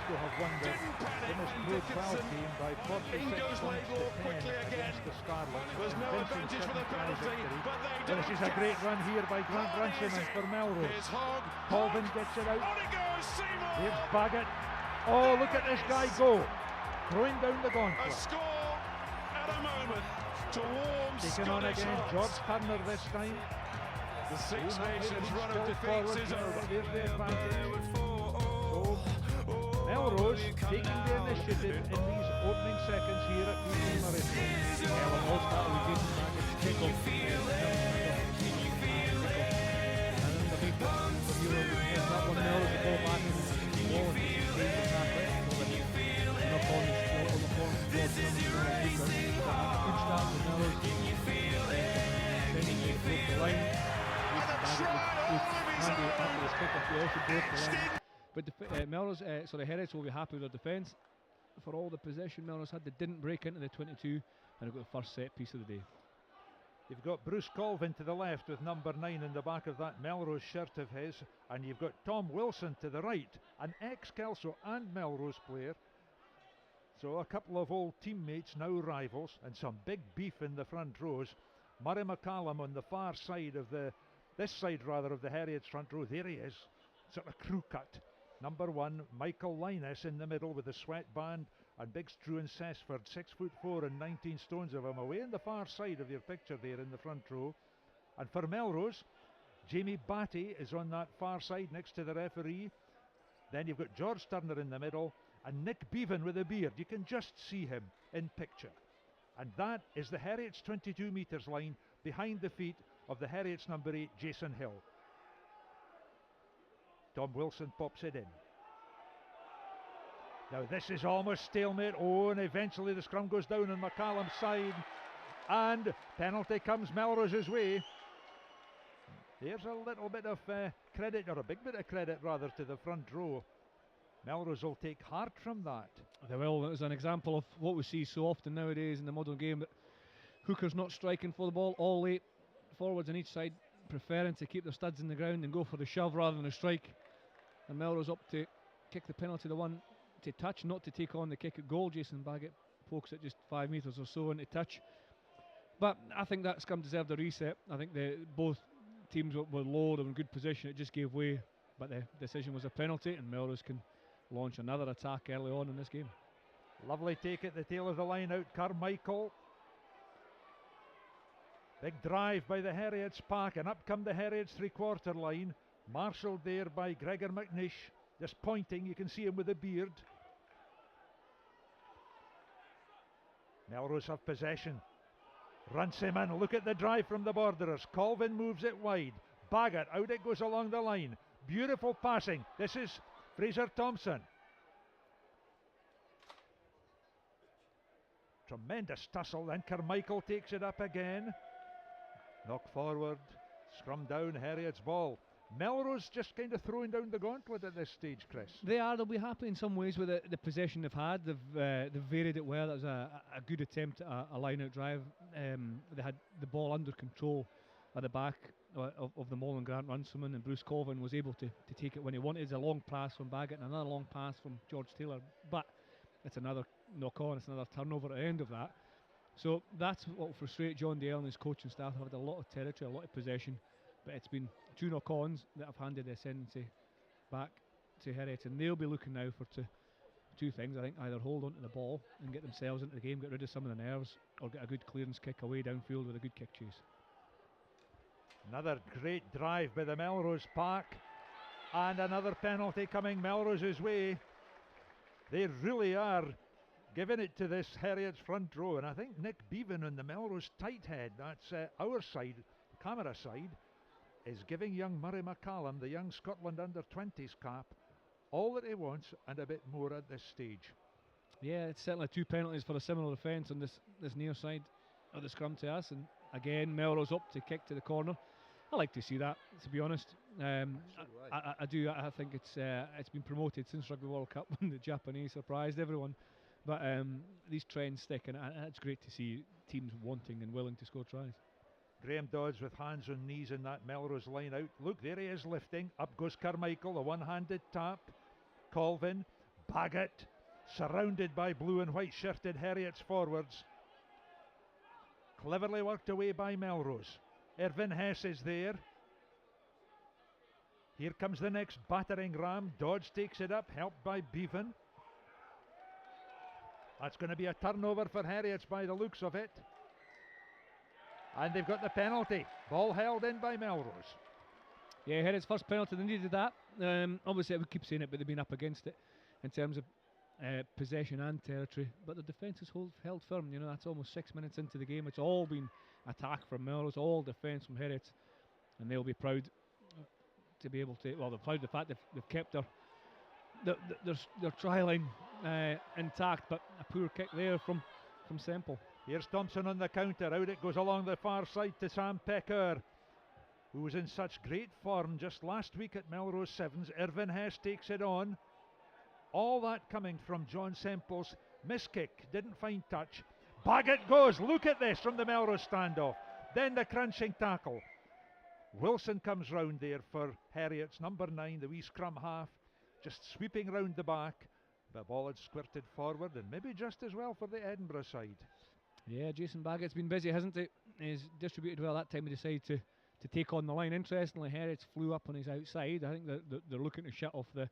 Glasgow have won the Guinness Pro 12 game by 46 points to 10 against the Scarlets. There's no advantage for the penalty, but they do. This is a great run here by Grant Runciman for Melrose. Colvin gets it out. On it goes, Seymour! Here's Baggett. Oh, look at this guy go. Throwing down the A gauntlet. score at a moment to warm Taking on Scottish again, hearts. George Turner this time. The Six Nations run of defeats is over. There's the advantage. So, Melrose taking the initiative in these opening seconds here at BT Murrayfield. Ellen all started with Jason Baggett's kick-off. And then the big one for you, that one Melrose the ball back and the ball and the halfway. Knock on the corner, good start for Melrose. Then he broke the line. But Melrose, Heriot will be happy with their defence. For all the possession Melrose had, they didn't break into the 22 and got the first set piece of the day. You've got Bruce Colvin to the left with number 9 in the back of that Melrose shirt of his, and you've got Tom Wilson to the right, an ex-Kelso and Melrose player. So a couple of old teammates, now rivals, and some big beef in the front rows. Murray McCallum on the far side of this side of the Harriets front row. There he is, sort of crew cut. Number 1, Michael Linus in the middle with the sweatband, and big Struan Sesford, 6'4" and 19 stones of him, away in the far side of your picture there in the front row. And for Melrose, Jamie Batty is on that far side next to the referee. Then you've got George Turner in the middle, and Nick Bevan with a beard. You can just see him in picture. And that is the Harriets 22 metres line behind the feet of the Harriets number 8, Jason Hill. Tom Wilson pops it in. Now this is almost stalemate. Oh, and eventually the scrum goes down on McCallum's side, and penalty comes Melrose's way. There's a little bit of credit, or a big bit of credit rather, to the front row. Melrose will take heart from that. They will. It was an example of what we see so often nowadays in the modern game, that hookers not striking for the ball, all late forwards on each side preferring to keep their studs in the ground and go for the shove rather than a strike. And Melrose up to kick the penalty, the one to touch, not to take on the kick at goal. Jason Baggett pokes it just 5 metres or so into touch. But I think that scrum deserved a reset. I think both teams were low, they were in good position, it just gave way. But the decision was a penalty, and Melrose can launch another attack early on in this game. Lovely take at the tail of the line out, Carmichael. Big drive by the Heriots pack, and up come the Heriots three-quarter line, marshalled there by Gregor McNish, just pointing. You can see him with a beard. Melrose have possession. Runciman, look at the drive from the borderers. Colvin moves it wide. Baggett, out it goes along the line. Beautiful passing. This is Fraser Thompson. Tremendous tussle, then Carmichael takes it up again. Knock forward, scrum down, Heriot's ball. Melrose just kind of throwing down the gauntlet at this stage, Chris. They'll be happy in some ways with the possession they've had. They've varied it well. That was a good attempt at a line-out drive. They had the ball under control at the back of the maul, and Grant Runciman, and Bruce Colvin was able to take it when he wanted. It's a long pass from Baggett and another long pass from George Taylor, but it's another knock-on, it's another turnover at the end of that. So that's what will frustrate John Dale and his coaching staff. They've had a lot of territory, a lot of possession, but it's been 2 knock-ons that have handed the ascendancy back to Heriot, and they'll be looking now for two things. I think either hold on to the ball and get themselves into the game, get rid of some of the nerves, or get a good clearance kick away downfield with a good kick chase. Another great drive by the Melrose pack, and another penalty coming Melrose's way. They really are giving it to this Heriot's front row, and I think Nick Bevan on the Melrose tight head, that's our side, camera side, is giving young Murray McCallum, the young Scotland under-20s cap, all that he wants and a bit more at this stage. Yeah, it's certainly 2 penalties for a similar offence on this near side of the scrum to us, and again Melrose up to kick to the corner. I like to see that, to be honest. I do. I think it's been promoted since Rugby World Cup when the Japanese surprised everyone. But these trends stick, and it's great to see teams wanting and willing to score tries. Graham Dodds with hands on knees in that Melrose line out. Look, there he is lifting. Up goes Carmichael, a one-handed tap. Colvin, Baggett, surrounded by blue and white shirted Harriets forwards. Cleverly worked away by Melrose. Irvin Hess is there. Here comes the next battering ram. Dodge takes it up, helped by Bevan. That's going to be a turnover for Harriets by the looks of it. And they've got the penalty. Ball held in by Melrose. Yeah, Harriets' first penalty, they needed that. Obviously, we keep saying it, but they've been up against it in terms of possession and territory. But the defence has held firm. You know, that's almost 6 minutes into the game. It's all been attack from Melrose, all defence from Heriot, and they'll be proud to be able to. Well, they're proud of the fact they've kept their try line intact, but a poor kick there from Semple. Here's Thompson on the counter. Out it goes along the far side to Sam Pecker, who was in such great form just last week at Melrose Sevens. Irvin Hess takes it on. All that coming from John Semple's miss kick. Didn't find touch. Baggett goes. Look at this from the Melrose standoff. Then the crunching tackle. Wilson comes round there for Harriets, number 9, the wee scrum half, just sweeping round the back. The ball had squirted forward, and maybe just as well for the Edinburgh side. Yeah, Jason Baggett's been busy, hasn't he? He's distributed well that time. He decided to take on the line. Interestingly, Harriets flew up on his outside. I think they're looking to shut off the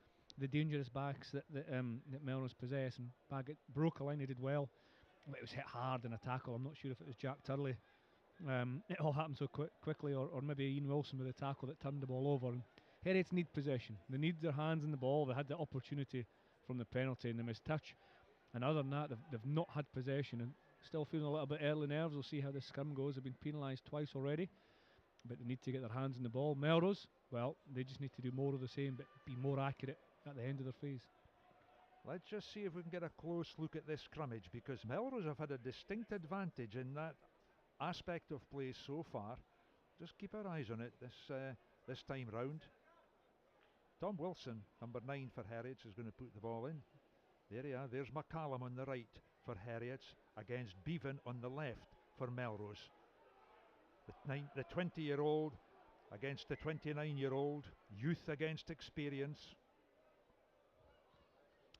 dangerous backs that Melrose possess, and Baggett broke a line. He did well, but it was hit hard in a tackle. I'm not sure if it was Jack Turley. It all happened so quickly, or maybe Ian Wilson with a tackle that turned the ball over. And Harriets need possession. They need their hands in the ball. They had the opportunity from the penalty and the missed touch. And other than that, they've not had possession, and still feeling a little bit early nerves. We'll see how this scrum goes. They've been penalised twice already, but they need to get their hands in the ball. Melrose, well, they just need to do more of the same, but be more accurate at the end of their phase. Let's just see if we can get a close look at this scrummage, because Melrose have had a distinct advantage in that aspect of play so far. Just keep our eyes on it this time round. Tom Wilson, number 9 for Harriets, is going to put the ball in. There you are. There's McCallum on the right for Harriets against Bevan on the left for Melrose. The 20-year-old against the 29-year-old, youth against experience.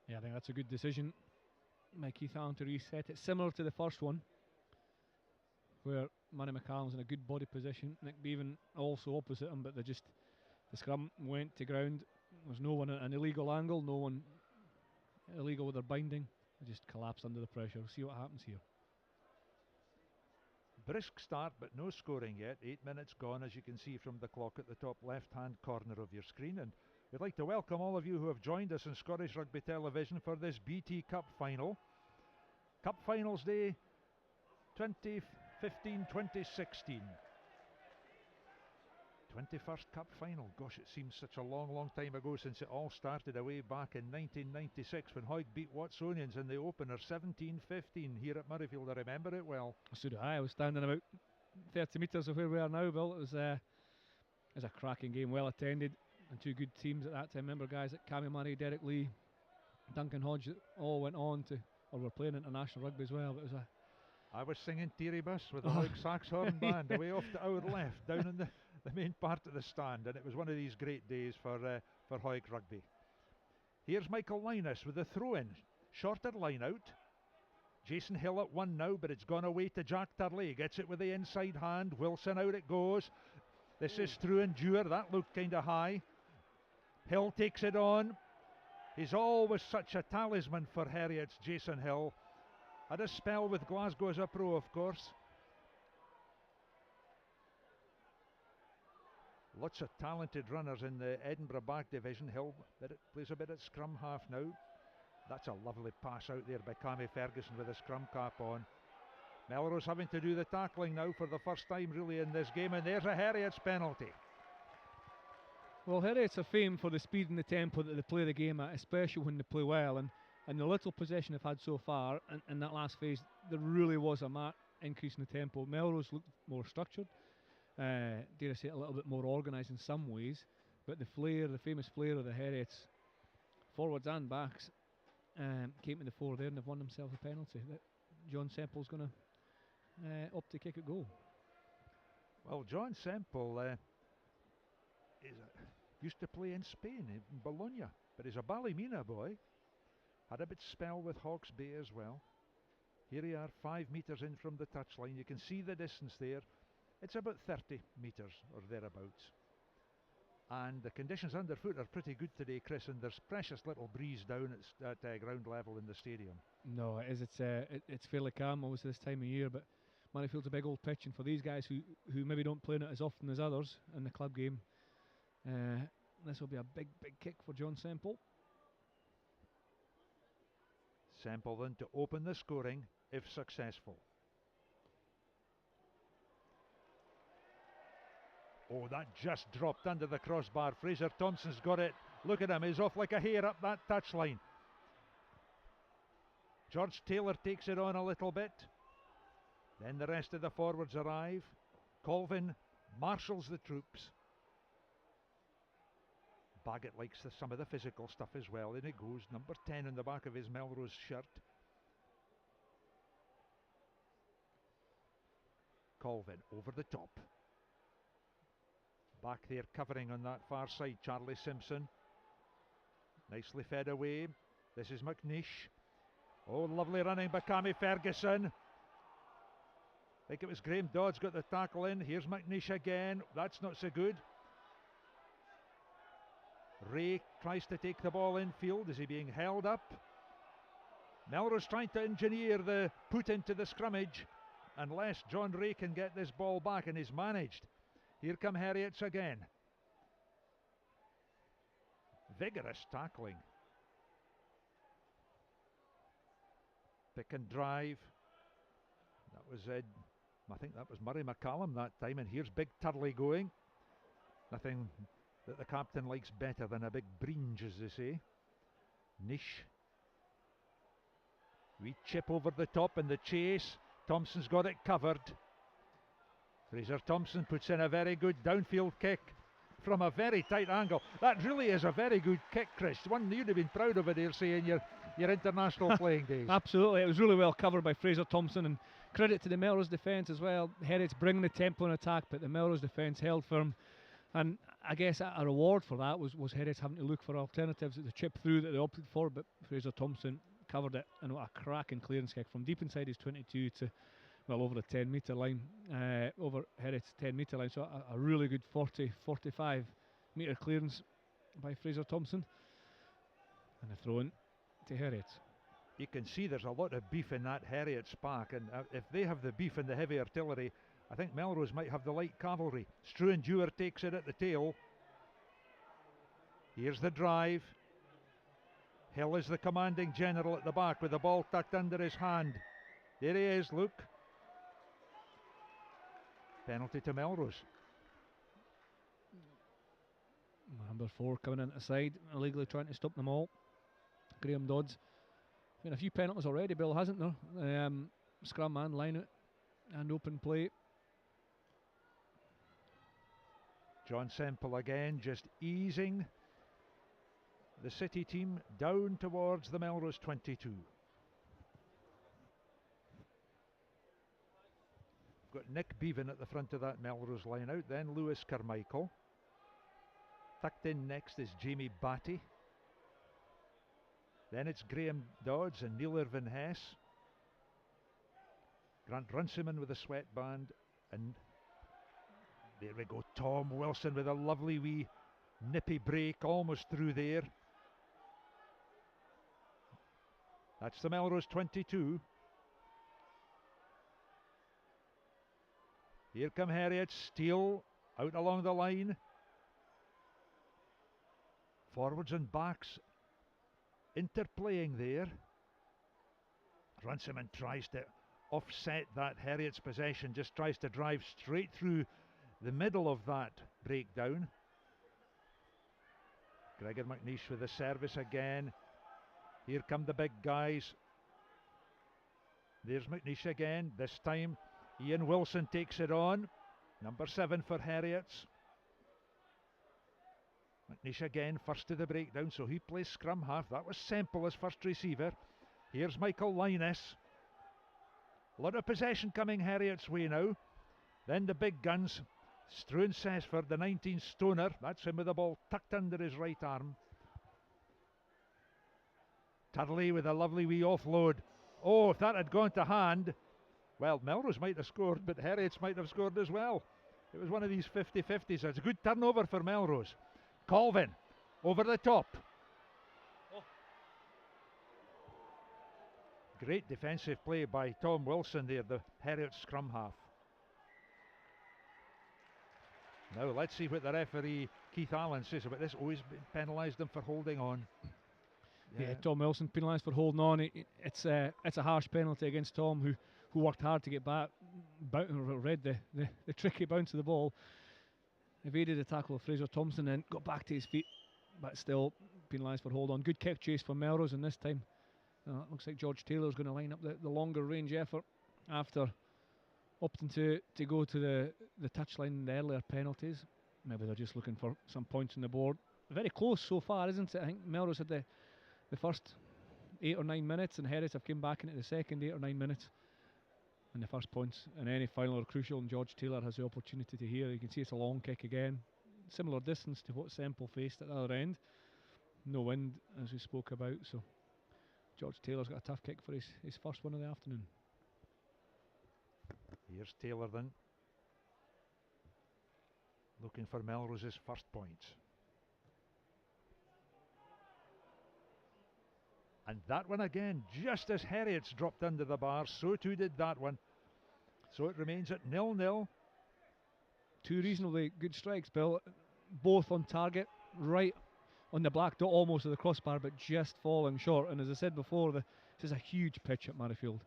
Yeah, I think that's a good decision by Keith Allen to reset it. Similar to the first one, where Manny McCallum's in a good body position. Nick Bevan also opposite him, but the scrum went to ground. There's no one at an illegal angle, no one illegal with their binding. They just collapsed under the pressure. We'll see what happens here. Brisk start, but no scoring yet. 8 minutes gone, as you can see from the clock at the top left-hand corner of your screen. And we'd like to welcome all of you who have joined us on Scottish Rugby Television for this BT Cup final. Cup Finals Day 2015-2016. 21st Cup final. Gosh, it seems such a long time ago since it all started away back in 1996 when Haig beat Watsonians in the opener 17-15 here at Murrayfield. I remember it well. So do I. I was standing about 30 metres of where we are now, Bill. It was a cracking game, well attended, and two good teams at that time. Remember guys like Cammy Murray, Derek Lee, Duncan Hodge, that all went on to, or were playing international rugby as well. But it was I was singing Teary Bus with the Haig Saxhorn band away off to our left, down in the main part of the stand, and it was one of these great days for Haig Rugby. Here's Michael Linus with the throw-in. Shorter line out. Jason Hill at 1 now, but it's gone away to Jack Turley. Gets it with the inside hand. Wilson out it goes. This is through and Dewar. That looked kind of high. Hill takes it on. He's always such a talisman for Harriets, Jason Hill. Had a spell with Glasgow as a pro, of course. Lots of talented runners in the Edinburgh back division. Hill plays a bit at scrum half now. That's a lovely pass out there by Cammy Ferguson with a scrum cap on. Melrose having to do the tackling now for the first time really in this game, and there's a Harriets penalty. Well, Harriets are famed for the speed and the tempo that they play the game at, especially when they play well, and the little possession they've had so far in that last phase, there really was a marked increase in the tempo. Melrose looked more structured, dare I say, a little bit more organised in some ways, but the famous flair of the Harriets, forwards and backs, came to the fore there, and they've won themselves a penalty that John Semple's going to opt to kick at goal. Well, John Semple used to play in Spain, in Bologna, but he's a Ballymena boy. Had a bit spell with Hawke's Bay as well. Here we are, 5 metres in from the touchline. You can see the distance there. It's about 30 metres or thereabouts. And the conditions underfoot are pretty good today, Chris, and there's precious little breeze down at ground level in the stadium. No, it is. It's fairly calm always this time of year, but Murrayfield's a big old pitch, and for these guys who maybe don't play in it as often as others in the club game, this will be a big kick for John Semple. Semple then to open the scoring if successful. Oh, that just dropped under the crossbar. Fraser Thompson's got it. Look at him, he's off like a hare up that touchline. George Taylor takes it on a little bit. Then the rest of the forwards arrive. Colvin marshals the troops. Baggett likes some of the physical stuff as well. In it goes, number 10 in the back of his Melrose shirt. Colvin over the top. Back there covering on that far side, Charlie Simpson. Nicely fed away. This is McNeish. Oh, lovely running by Cammy Ferguson. I think it was Graham Dodds got the tackle in. Here's McNeish again. That's not so good. Ray tries to take the ball infield. Is he being held up? Melrose trying to engineer the put into the scrummage, unless John Ray can get this ball back, and he's managed. Here come Heriot's again. Vigorous tackling. Pick and drive. That was I think that was Murray McCallum that time, and here's Big Turley going. Nothing that the captain likes better than a big bringe, as they say. Nish. We chip over the top in the chase. Thompson's got it covered. Fraser Thompson puts in a very good downfield kick from a very tight angle. That really is a very good kick, Chris. One you'd have been proud of it here, saying your international playing days. Absolutely, it was really well covered by Fraser Thompson, and credit to the Melrose defence as well. Heriot's bringing the tempo and attack, but the Melrose defence held firm. And I guess a reward for that was Heriot having to look for alternatives at the chip through that they opted for, but Fraser Thompson covered it, and what a cracking clearance kick from deep inside his 22 to, well, over the 10 metre line, over Heriot's 10 metre line. So a really good 45 metre clearance by Fraser Thompson, and a throw in to Heriot. You can see there's a lot of beef in that Heriot's pack, and if they have the beef and the heavy artillery, I think Melrose might have the light cavalry. Struan-Dewar takes it at the tail. Here's the drive. Hill is the commanding general at the back with the ball tucked under his hand. There he is, look. Penalty to Melrose. Number 4 coming in the side, illegally trying to stop them all. Graham Dodds. Been a few penalties already, Bill, hasn't there? Scrum and line out and open play. John Semple again, just easing the City team down towards the Melrose 22. We've got Nick Bevan at the front of that Melrose line out, then Lewis Carmichael. Tucked in next is Jamie Batty. Then it's Graham Dodds and Neil Irvin Hess. Grant Runciman with a sweatband, and there we go, Tom Wilson with a lovely wee nippy break almost through there. That's the Melrose 22. Here come Heriot, Steele out along the line. Forwards and backs interplaying there. Runciman tries to offset that Heriot's possession, just tries to drive straight through the middle of that breakdown. Gregor McNeish with the service again. Here come the big guys. There's McNeish again. This time Ian Wilson takes it on. Number 7 for Harriets. McNeish again, first to the breakdown, so he plays scrum half. That was Semple as first receiver. Here's Michael Linus. A lot of possession coming Harriet's way now. Then the big guns. Struan Sesford, the 19 stoner. That's him with the ball tucked under his right arm. Turley with a lovely wee offload. Oh, if that had gone to hand, well, Melrose might have scored, but Harriets might have scored as well. It was one of these 50-50s. It's a good turnover for Melrose. Colvin over the top. Oh. Great defensive play by Tom Wilson there, the Heriot scrum half. Now let's see what the referee Keith Allen says about this. Always penalised him for holding on. Yeah, Tom Wilson penalised for holding on. It's a harsh penalty against Tom, who worked hard to get back, read the tricky bounce of the ball, evaded the tackle of Fraser Thompson and got back to his feet, but still penalised for hold on. Good kick chase for Melrose, and this time looks like George Taylor's going to line up the longer range effort after opting to go to the touchline in the earlier penalties. Maybe they're just looking for some points on the board. Very close so far, isn't it? I think Melrose had the first 8 or 9 minutes, and Harriets have come back into the second 8 or 9 minutes. And the first points in any final are crucial, and George Taylor has the opportunity to hear. You can see it's a long kick again, similar distance to what Semple faced at the other end. No wind, as we spoke about, so George Taylor's got a tough kick for his first one of the afternoon. Here's Taylor then, looking for Melrose's first points. And that one again, just as Harriets dropped under the bar, so too did that one. So it remains at 0-0. Two reasonably good strikes, Bill, both on target, right on the black dot almost of the crossbar, but just falling short. And as I said before, this is a huge pitch at Murrayfield.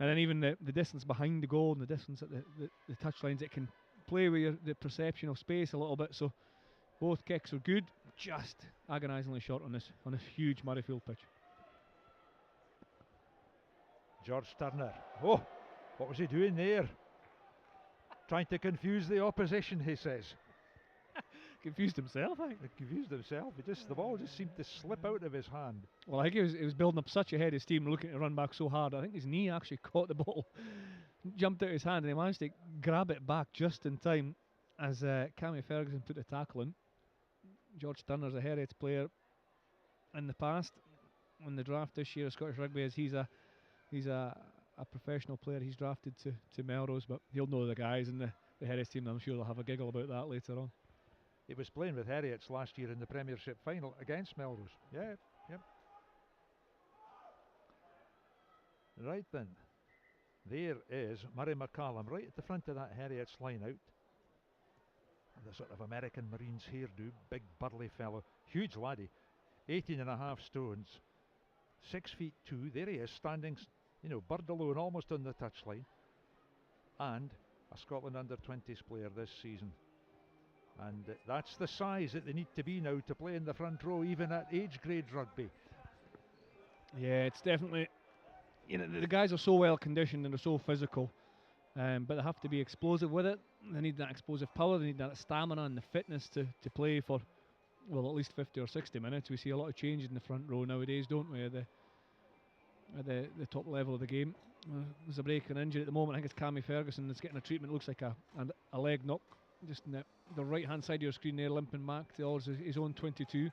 And then even the distance behind the goal and the distance at the touchlines, it can play with the perception of space a little bit. So both kicks are good, just agonisingly short on this huge Murrayfield pitch. George Turner. Oh, what was he doing there? Trying to confuse the opposition, he says. Confused himself, I think. He confused himself. The ball just seemed to slip out of his hand. Well, I think he was building up such a head of steam, looking to run back so hard. I think his knee actually caught the ball, jumped out of his hand, and he managed to grab it back just in time as Cammy Ferguson put the tackle in. George Turner's a Heriot's player in the past. On the draft this year of Scottish Rugby, as he's a professional player. He's drafted to Melrose, but he'll know the guys in the Heriot's team. I'm sure they'll have a giggle about that later on. He was playing with Harriets last year in the Premiership final against Melrose. Yeah, yep. Right then, there is Murray McCallum right at the front of that Harriets line out. The sort of American Marines hairdo, big burly fellow, huge laddie, 18.5 stones, 6'2". There he is, standing, bird alone, almost on the touchline, and a Scotland under-20s player this season. And that's the size that they need to be now to play in the front row, even at age grade rugby. Yeah, it's definitely, the guys are so well conditioned and they're so physical, but they have to be explosive with it. They need that explosive power, they need that stamina and the fitness to play for, well, at least 50 or 60 minutes. We see a lot of change in the front row nowadays, don't we, at the top level of the game. There's a break and injury at the moment. I think it's Cammy Ferguson that's getting a treatment. Looks like a leg knock, just in the right hand side of your screen there, limping back towards his own 22.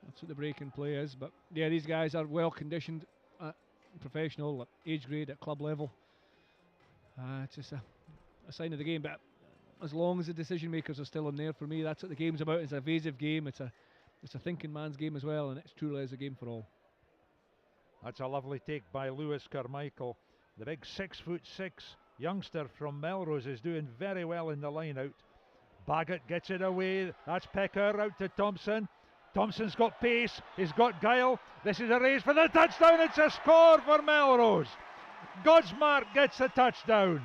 That's what the break in play is. But yeah, these guys are well conditioned, professional, age grade, at club level. It's just a sign of the game. But as long as the decision makers are still in there, for me, that's what the game's about. It's a evasive game. It's a thinking man's game as well, and it truly is a game for all. That's a lovely take by Lewis Carmichael. The big 6'6" youngster from Melrose is doing very well in the line out. Baggett gets it away. That's Pecker out to Thompson. Thompson's got pace. He's got guile. This is a race for the touchdown. It's a score for Melrose. Godsmark gets the touchdown.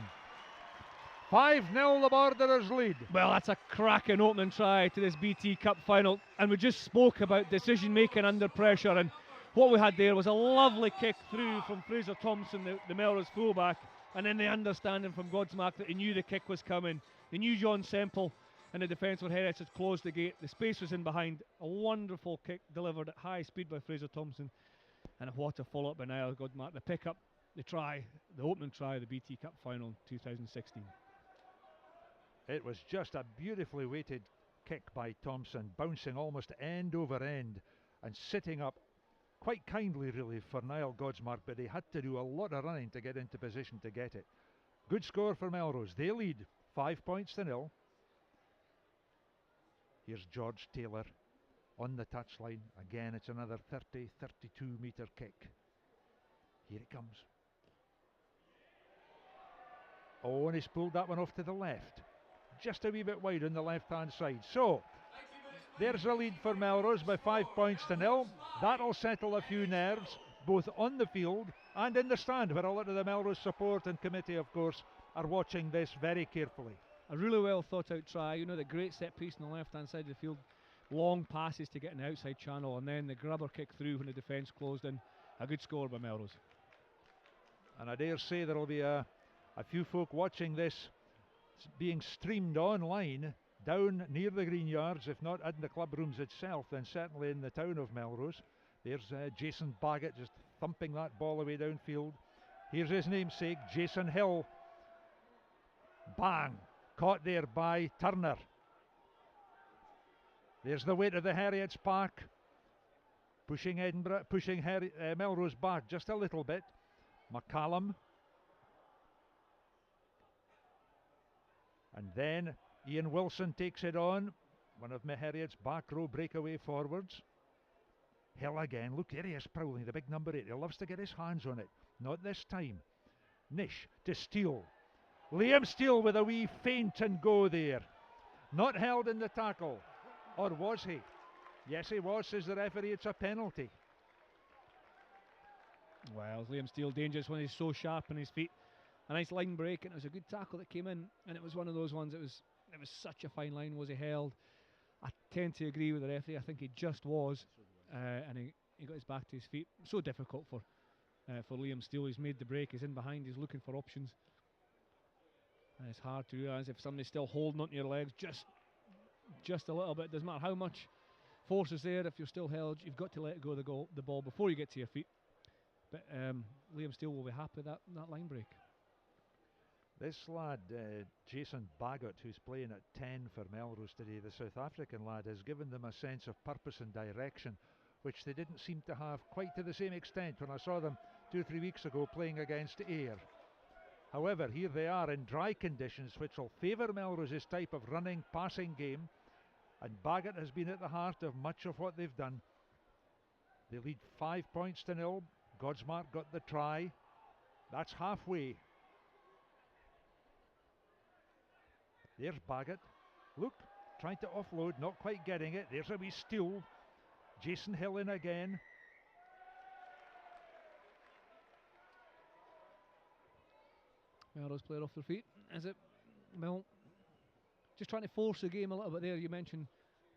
5-0 the Borderers lead. Well, that's a cracking opening try to this BT Cup final. And we just spoke about decision making under pressure. And what we had there was a lovely kick through from Fraser Thompson, the Melrose fullback. And then the understanding from Godsmark that he knew the kick was coming. He knew John Semple and the defence for Heriot had closed the gate. The space was in behind. A wonderful kick delivered at high speed by Fraser Thompson. And what a follow-up by Niall Godsmark. The pick-up, the try, the opening try of the BT Cup final in 2016. It was just a beautifully weighted kick by Thompson, bouncing almost end over end and sitting up quite kindly really for Niall Godsmark, but he had to do a lot of running to get into position to get it. Good score for Melrose. They lead 5-0. Here's George Taylor on the touchline. Again, it's another 32 metre kick. Here it comes. Oh, and he's pulled that one off to the left. Just a wee bit wide on the left-hand side. So, there's a lead for Melrose by 5-0. That'll settle a few nerves, both on the field and in the stand, where a lot of the Melrose support and committee, of course, are watching this very carefully. A really well thought out try. You know, the great set piece on the left-hand side of the field. Long passes to get in the outside channel, and then the grubber kick through when the defence closed in. A good score by Melrose. And I dare say there'll be a few folk watching this being streamed online down near the green yards, if not in the club rooms itself, then certainly in the town of Melrose. There's Jason Baggett just thumping that ball away downfield. Here's his namesake, Jason Hill. Bang! Caught there by Turner. There's the weight of the Heriot's pack, pushing Melrose back just a little bit. McCallum. And then Ian Wilson takes it on. One of Heriot's back row breakaway forwards. Hill again. Look, there he is prowling, the big number 8. He loves to get his hands on it. Not this time. Nish to Steele. Liam Steele with a wee feint and go there. Not held in the tackle. Or was he? Yes, he was, says the referee. It's a penalty. Well, Liam Steele dangerous when he's so sharp on his feet. A nice line break, and it was a good tackle that came in, and it was one of those ones. It was such a fine line. Was he held? I tend to agree with the referee. I think he just was, and he got his back to his feet. So difficult for Liam Steele. He's made the break. He's in behind. He's looking for options, and it's hard to realise if somebody's still holding onto your legs just a little bit. Doesn't matter how much force is there. If you're still held, you've got to let go of the ball before you get to your feet. But Liam Steele will be happy with that line break. This lad, Jason Baggett, who's playing at 10 for Melrose today, the South African lad, has given them a sense of purpose and direction, which they didn't seem to have quite to the same extent when I saw them 2 or 3 weeks ago playing against Ayr. However, here they are in dry conditions, which will favour Melrose's type of running, passing game, and Baggett has been at the heart of much of what they've done. They lead 5-0. Godsmark got the try. That's halfway. There's Baggett. Look, trying to offload, not quite getting it. There's a wee steal. Jason Hill in again. Melrose player off their feet. Is it? Well, just trying to force the game a little bit there. You mentioned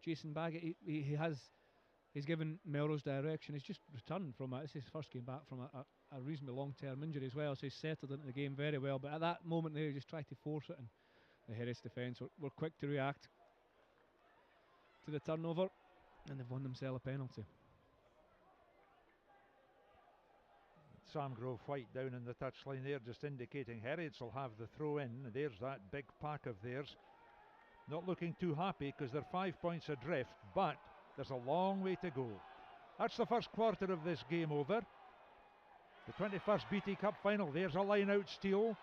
Jason Baggett. He's given Melrose direction. He's just returned from it. This is his first game back from a reasonably long-term injury as well, so he's settled into the game very well. But at that moment there, he just tried to force it, and the Harris defence were quick to react to the turnover, and they've won themselves a penalty. Sam Grove White down in the touchline there, just indicating Harriets will have the throw in. There's that big pack of theirs. Not looking too happy because they're 5 points adrift, but there's a long way to go. That's the first quarter of this game over. The 21st BT Cup final. There's a line out steal.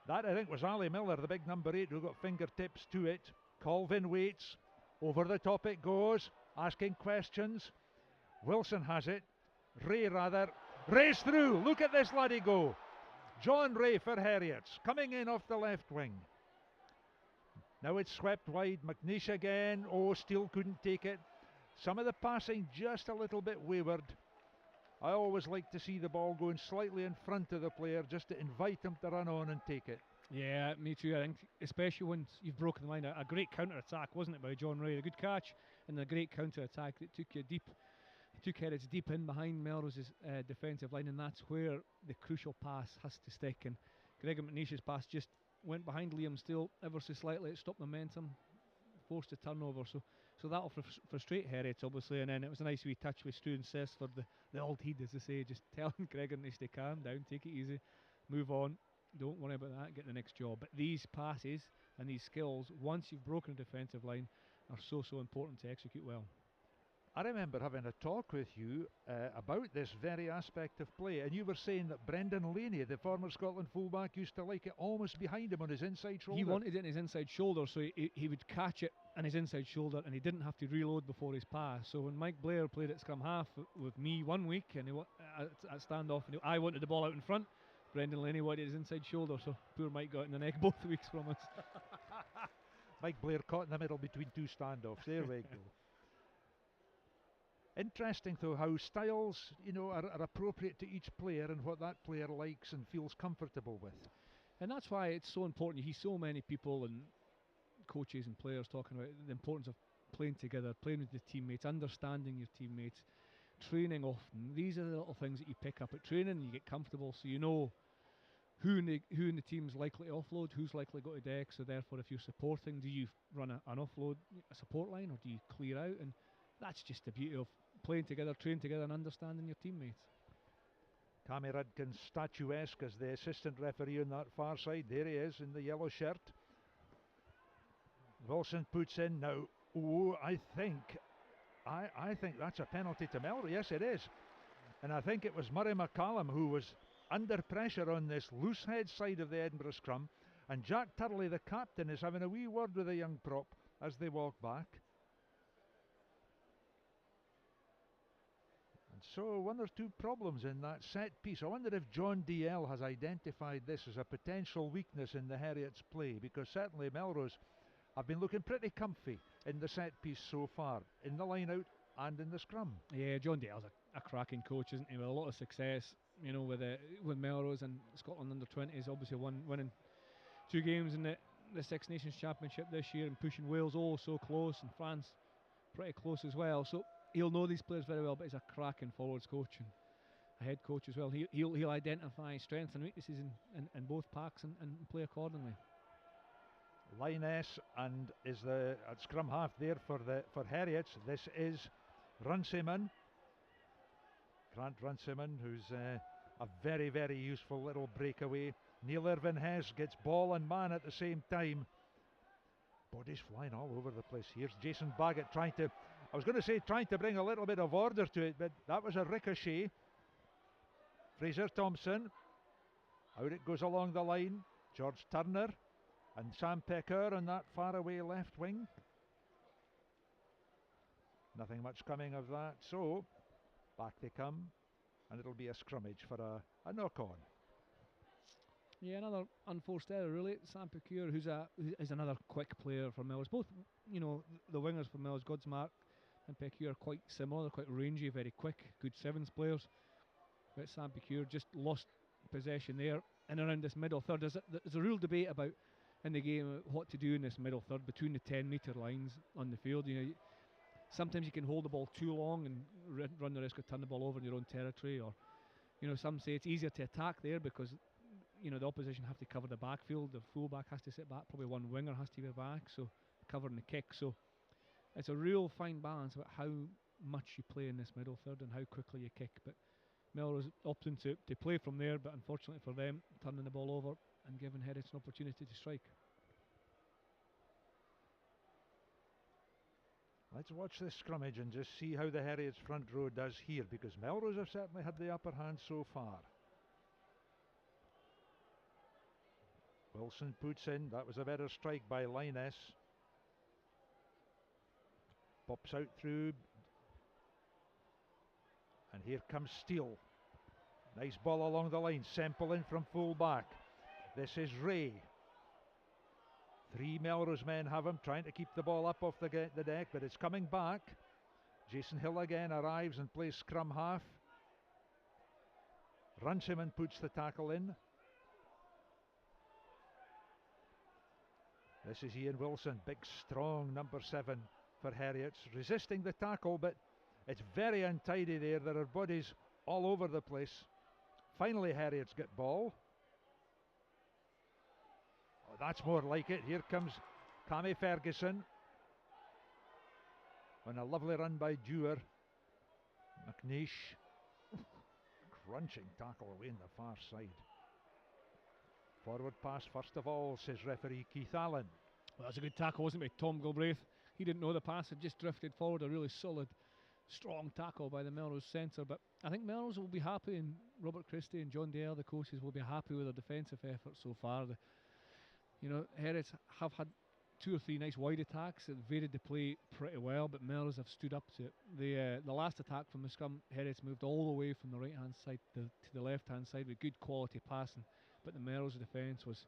That, I think, was Ali Miller, the big number 8, who got fingertips to it. Colvin waits. Over the top it goes, asking questions. Wilson has it. Ray, rather. Ray's through. Look at this laddie go. John Ray for Harriets, coming in off the left wing. Now it's swept wide. McNeish again. Oh, Steele couldn't take it. Some of the passing just a little bit wayward. I always like to see the ball going slightly in front of the player just to invite him to run on and take it. Yeah, me too. I think especially once you've broken the line. A great counter-attack, wasn't it, by John Ray? A good catch and a great counter-attack that took you deep. Took Harriets deep in behind Melrose's defensive line, and that's where the crucial pass has to stick. And Gregor McNeish's pass just went behind Liam Steele ever so slightly. It stopped momentum, forced a turnover. So that'll frustrate Harriets, obviously. And then it was a nice wee touch with Stu and Cess for the old heed, as they say, just telling Gregor McNeish to calm down, take it easy, move on. Don't worry about that, get the next job. But these passes and these skills, once you've broken a defensive line, are so important to execute well. I remember having a talk with you about this very aspect of play, and you were saying that Brendan Laney, the former Scotland fullback, used to like it almost behind him on his inside shoulder. He wanted it in his inside shoulder, so he would catch it on his inside shoulder, and he didn't have to reload before his pass. So when Mike Blair played at scrum half with me one week, and at standoff, and I wanted the ball out in front, Brendan Laney wanted his inside shoulder, so poor Mike got in the neck both weeks from us. Mike Blair caught in the middle between two standoffs. There we go. Interesting though how styles, are appropriate to each player and what that player likes and feels comfortable with. And that's why it's so important. You hear so many people and coaches and players talking about the importance of playing together, playing with your teammates, understanding your teammates, training often. These are the little things that you pick up at training and you get comfortable, so you know who in the team's likely to offload, who's likely to go to deck. So therefore, if you're supporting, do you run an offload, a support line, or do you clear out? And that's just the beauty of playing together, training together, and understanding your teammates. Cammy Rudkin, statuesque as the assistant referee on that far side. There he is in the yellow shirt. Wilson puts in now. Oh, I think that's a penalty to Melrose. Yes, it is. And I think it was Murray McCallum who was under pressure on this loose head side of the Edinburgh scrum. And Jack Turley, the captain, is having a wee word with the young prop as they walk back. And so one or two problems in that set piece. I wonder if John DL has identified this as a potential weakness in the Heriot's play, because certainly Melrose have been looking pretty comfy in the set piece so far, in the line out and in the scrum. Yeah, John Dale's a cracking coach, isn't he? With a lot of success, with Melrose and Scotland under 20s, obviously winning 2 games in the Six Nations Championship this year, and pushing Wales so close, and France pretty close as well. So he'll know these players very well, but he's a cracking forwards coach and a head coach as well. He'll identify strengths and weaknesses in both packs and play accordingly. Lioness and is at scrum half there for Harriets. This is Runciman, Grant Runciman, who's a very, very useful little breakaway. Neil Irvin Hess gets ball and man at the same time. Bodies flying all over the place. Here's Jason Baggett trying to bring a little bit of order to it, but that was a ricochet. Fraser Thompson, out it goes along the line. George Turner and Sam Pecker on that faraway left wing. Nothing much coming of that, so back they come, and it'll be a scrummage for a knock-on. Yeah, another unforced error really. Sam Pecker, who's another quick player for Melrose. Both, the wingers for Melrose, Godsmark and Pecker, are quite similar. They're quite rangy, very quick, good sevens players. But Sam Pecker just lost possession there and around this middle third. There's a real debate about in the game what to do in this middle third between the 10-metre lines on the field. Sometimes you can hold the ball too long and run the risk of turning the ball over in your own territory, or some say it's easier to attack there because the opposition have to cover the backfield. The fullback has to sit back, probably one winger has to be back, so covering the kick. So it's a real fine balance about how much you play in this middle third and how quickly you kick. But Melrose opting to play from there, but unfortunately for them, turning the ball over and giving Heriot an opportunity to strike. Let's watch this scrummage and just see how the Heriot's front row does here, because Melrose have certainly had the upper hand so far. Wilson puts in, that was a better strike by Lyness. Pops out through, and here comes Steele. Nice ball along the line, Semple in from full back. This is Ray. 3 Melrose men have him, trying to keep the ball up off the deck, but it's coming back. Jason Hill again arrives and plays scrum half. Runciman puts the tackle in. This is Ian Wilson, big strong number 7 for Heriots, resisting the tackle, but it's very untidy there. There are bodies all over the place. Finally Heriots get ball. Oh, that's more like it. Here comes Cammy Ferguson on a lovely run by Dewar. McNeish, crunching tackle away in the far side. Forward pass first of all, says referee Keith Allen. Well, that's a good tackle, wasn't it, by Tom Galbraith? He didn't know the pass had just drifted forward. A really solid strong tackle by the Melrose centre. But I think Melrose will be happy, and Robert Christie and John Dale, the coaches, will be happy with their defensive effort so far. Heriots have had 2 or 3 nice wide attacks that varied the play pretty well, but Melrose have stood up to it. The last attack from the scrum, Heriots moved all the way from the right hand side to the left hand side with good quality passing, but the Melrose defence was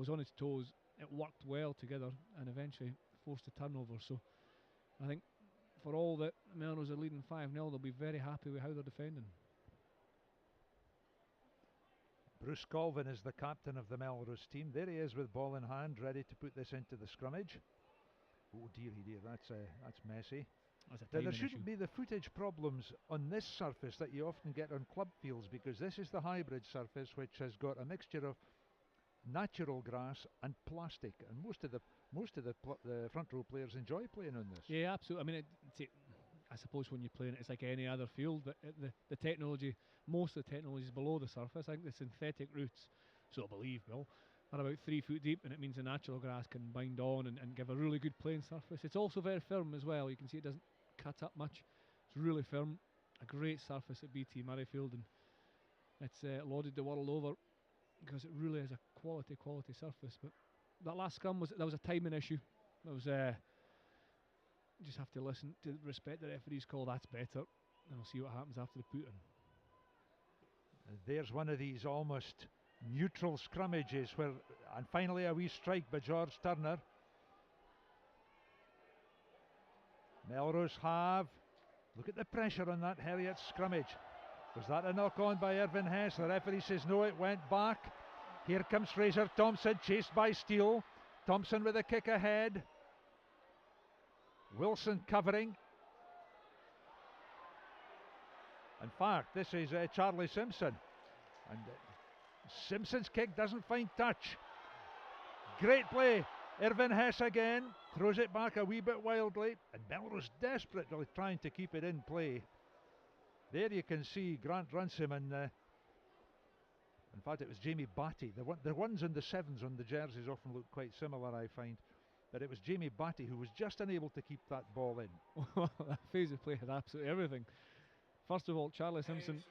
on its toes. It worked well together and eventually forced a turnover. So I think for all that Melrose are leading 5-0, they'll be very happy with how they're defending. Bruce Colvin is the captain of the Melrose team. There he is with ball in hand, ready to put this into the scrummage. Oh dearie dear, that's messy. Now, there shouldn't be the footage problems on this surface that you often get on club fields, because this is the hybrid surface which has got a mixture of natural grass and plastic, and most of the front row players enjoy playing on this. Yeah, absolutely. I mean, I suppose when you're playing it, it's like any other field, but the technology, most of the technology is below the surface. I think the synthetic roots, so I believe, Bill, are about 3 foot deep, and it means the natural grass can bind on and give a really good playing surface. It's also very firm as well. You can see it doesn't cut up much. It's really firm. A great surface at BT Murrayfield, and it's lauded the world over because it really is a quality surface. But that last scrum was a timing issue. It was just have to listen to respect the referee's call. That's better, and we'll see what happens after the put in. There's one of these almost neutral scrummages and finally a wee strike by George Turner. Melrose look at the pressure on that Heriot scrummage. Was that a knock on by Irvin Hess? The referee says no, it went back. Here comes Fraser Thompson, chased by Steele. Thompson with a kick ahead. Wilson covering. In fact, this is Charlie Simpson, and Simpson's kick doesn't find touch. Great play. Irvin Hess again throws it back a wee bit wildly, and Melrose desperately trying to keep it in play. There you can see Grant Runciman. In fact, it was Jamie Batty. The ones and the 7s on the jerseys often look quite similar, I find. But it was Jamie Batty who was just unable to keep that ball in. That phase of play had absolutely everything. First of all, Charlie Simpson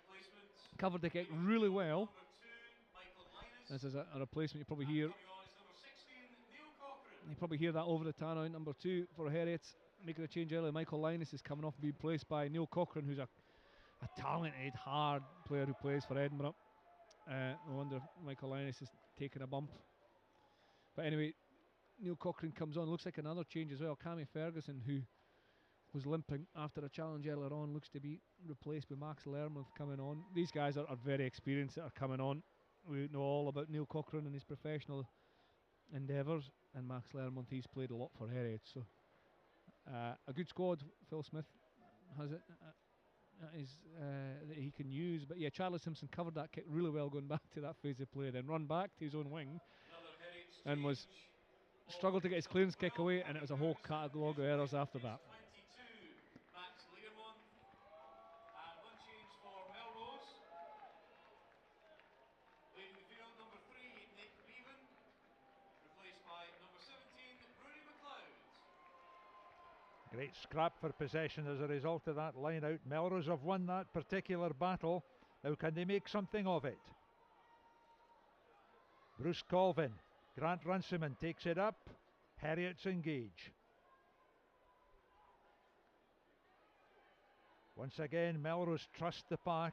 covered the kick really well. This is a replacement. You probably hear that over the tannoy. Number 2 for Harriets, making a change early. Michael Linus is coming off, being placed by Neil Cochrane, who's a talented, hard player who plays for Edinburgh. No wonder Michael Linus is taking a bump. But anyway, Neil Cochrane comes on. Looks like another change as well. Cammy Ferguson, who was limping after a challenge earlier on, looks to be replaced by Max Lermoth coming on. These guys are very experienced that are coming on. We know all about Neil Cochrane and his professional endeavours, and Max Lermoth, he's played a lot for Heriot. So a good squad. Phil Smith has it that he can use. But yeah, Charlie Simpson covered that kick really well, going back to that phase of play, then run back to his own wing and was struggled to get his clearance kick away, and it was a whole catalogue of errors after that. Great scrap for possession as a result of that line out. Melrose have won that particular battle. Now can they make something of it? Bruce Colvin, Grant Runciman takes it up. Harriets engage. Once again, Melrose trust the pack.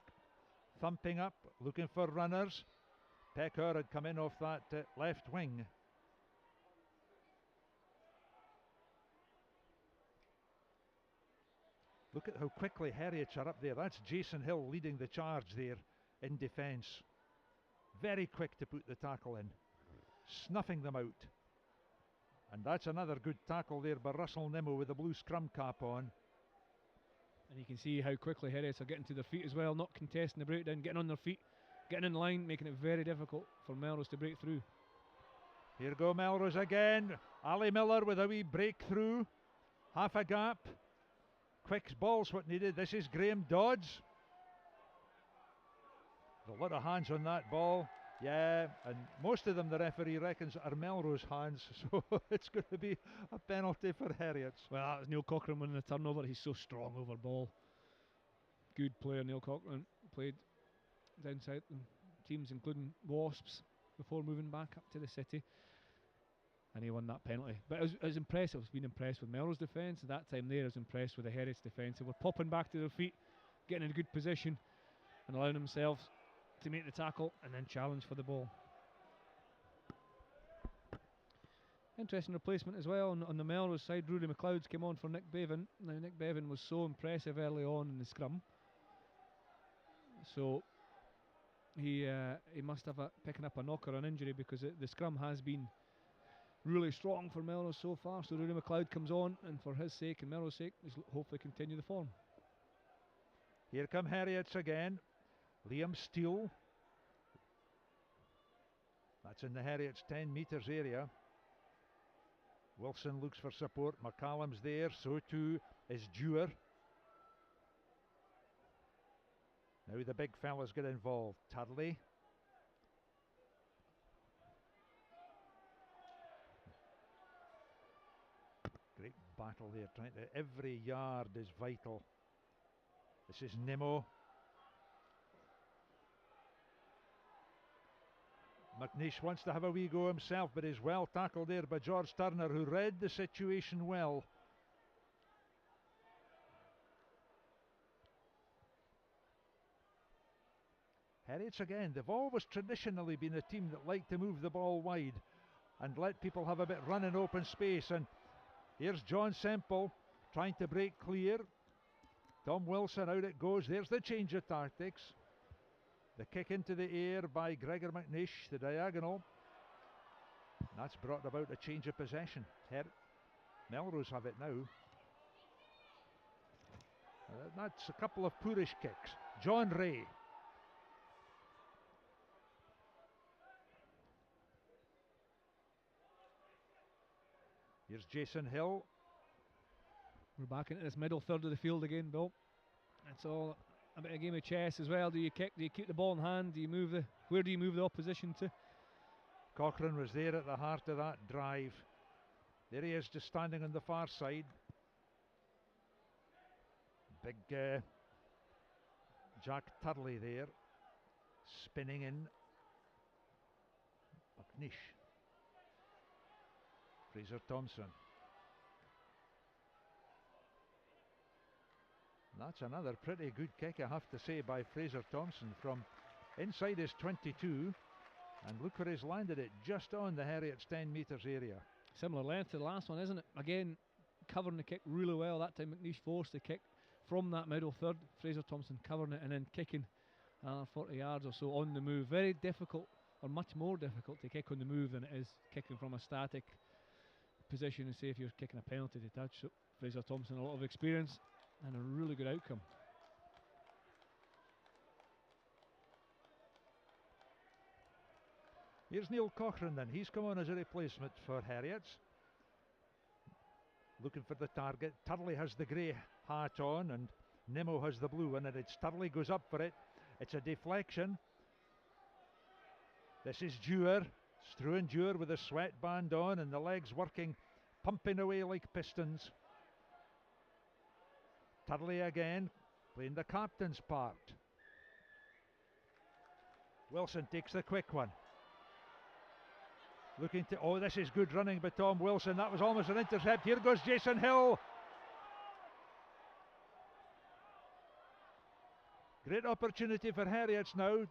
Thumping up, looking for runners. Pecker had come in off that left wing. Look at how quickly Harriets are up there. That's Jason Hill leading the charge there in defence. Very quick to put the tackle in, snuffing them out. And that's another good tackle there by Russell Nimmo with the blue scrum cap on. And you can see how quickly Harriets are getting to their feet as well, not contesting the breakdown, getting on their feet, getting in line, making it very difficult for Melrose to break through. Here go Melrose again. Ali Miller with a wee breakthrough. Half a gap. Quick ball's what needed. This is Graham Dodds. There's a lot of hands on that ball. Yeah, and most of them the referee reckons are Melrose hands, so it's going to be a penalty for Heriot's. Well, that was Neil Cochrane winning the turnover. He's so strong over ball. Good player, Neil Cochrane. Played down south in teams including Wasps before moving back up to the city. And he won that penalty. But I was impressed. I was being impressed with Melrose defence. At that time there, I was impressed with the Harriets defence. They were popping back to their feet, getting in a good position, and allowing themselves to make the tackle and then challenge for the ball. Interesting replacement as well on the Melrose side. Rory McLeod came on for Nick Bevan. Now Nick Bevan was so impressive early on in the scrum, so he must have picking up a knock or an injury, because the scrum has been really strong for Melrose so far. So Rory McLeod comes on, and for his sake and Melrose sake, he'll hopefully continue the form. Here come Harriets again. Liam Steele. That's in the Harriets 10 metres area. Wilson looks for support. McCallum's there, so too is Dewar. Now the big fellas get involved. Tudley. Great battle there, trying to, every yard is vital. This is Nimmo. McNeish wants to have a wee go himself, but is well tackled there by George Turner, who read the situation well. Harriets again, they've always traditionally been a team that like to move the ball wide and let people have a bit run in open space. And here's John Semple trying to break clear. Tom Wilson, out it goes. There's the change of tactics. The kick into the air by Gregor McNeish, the diagonal. That's brought about a change of possession. Melrose have it now. That's a couple of poorish kicks. John Ray. Here's Jason Hill. We're back into this middle third of the field again, Bill. It's all a bit of a game of chess as well. Do you kick? Do you keep the ball in hand? Do you move where do you move the opposition to? Cochrane was there at the heart of that drive. There he is, just standing on the far side. Big Jack Turley there, spinning in. McNeish. Fraser Thompson. That's another pretty good kick, I have to say, by Fraser Thompson from inside his 22. And look where he's landed it, just on the Heriot's 10 metres area. Similar length to the last one, isn't it? Again, covering the kick really well. That time McNeish forced the kick from that middle third. Fraser Thompson covering it and then kicking 40 yards or so on the move. Very difficult, or much more difficult, to kick on the move than it is kicking from a static position, and say if you're kicking a penalty to touch. So Fraser Thompson, a lot of experience and a really good outcome. Here's Neil Cochrane then. He's come on as a replacement for Heriot's. Looking for the target. Turley has the grey hat on and Nimmo has the blue one, and it's Turley goes up for it. It's a deflection. This is Dewar. Struan Dewar with a sweatband on and the legs working, pumping away like pistons. Turley again, playing the captain's part. Wilson takes the quick one. Looking to, oh, this is good running by Tom Wilson. That was almost an intercept. Here goes Jason Hill. Great opportunity for Harriets now.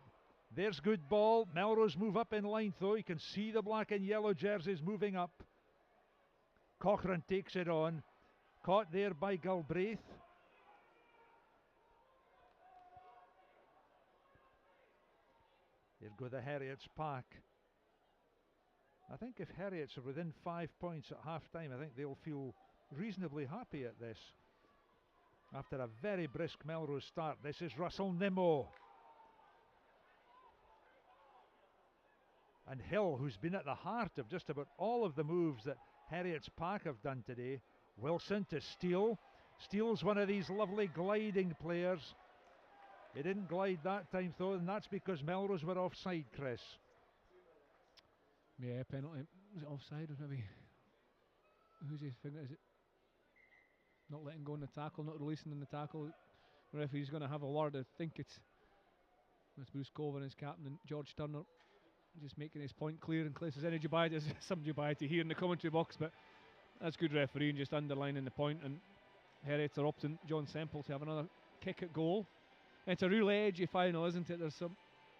There's good ball. Melrose move up in line though. You can see the black and yellow jerseys moving up. Cochrane takes it on. Caught there by Galbraith. Here go the Harriets pack. I think if Harriets are within 5 points at half time, I think they'll feel reasonably happy at this. After a very brisk Melrose start, this is Russell Nimmo. And Hill, who's been at the heart of just about all of the moves that Harriet's pack have done today. Wilson to Steele. Steele's one of these lovely gliding players. He didn't glide that time though, and that's because Melrose were offside, Chris. Yeah, penalty. Was it offside? Or maybe who's his finger? Is it not letting go in the tackle, not releasing in the tackle? The referee's going to have a word. I think it's Bruce Colvin, his captain, and George Turner just making his point clear in case there's any dubiety. There's some dubiety here in the commentary box, but that's good refereeing, just underlining the point. And Heriot are opting John Semple to have another kick at goal. And it's a real edgy final, isn't it? There's some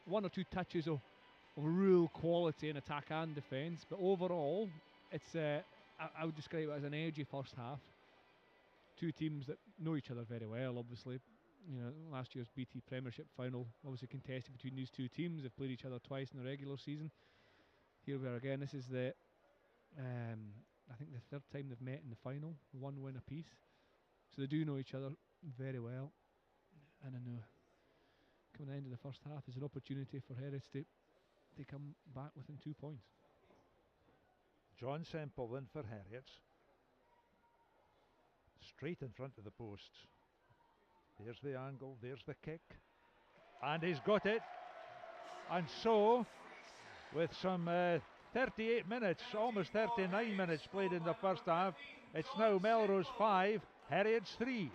one or two touches of real quality in attack and defence, but overall, it's I would describe it as an edgy first half. Two teams that know each other very well, obviously. You know, last year's BT Premiership final obviously contested between these two teams. They've played each other twice in the regular season. Here we are again. This is the I think the third time they've met in the final, one win apiece. So they do know each other very well. And I know coming to the end of the first half is an opportunity for Harriets to come back within 2 points. John Semple then for Harriets. Straight in front of the posts. There's the angle, there's the kick. And he's got it. And so, with some 38 minutes, almost 39 minutes played in the first half, it's now Melrose 5, Harriets 3.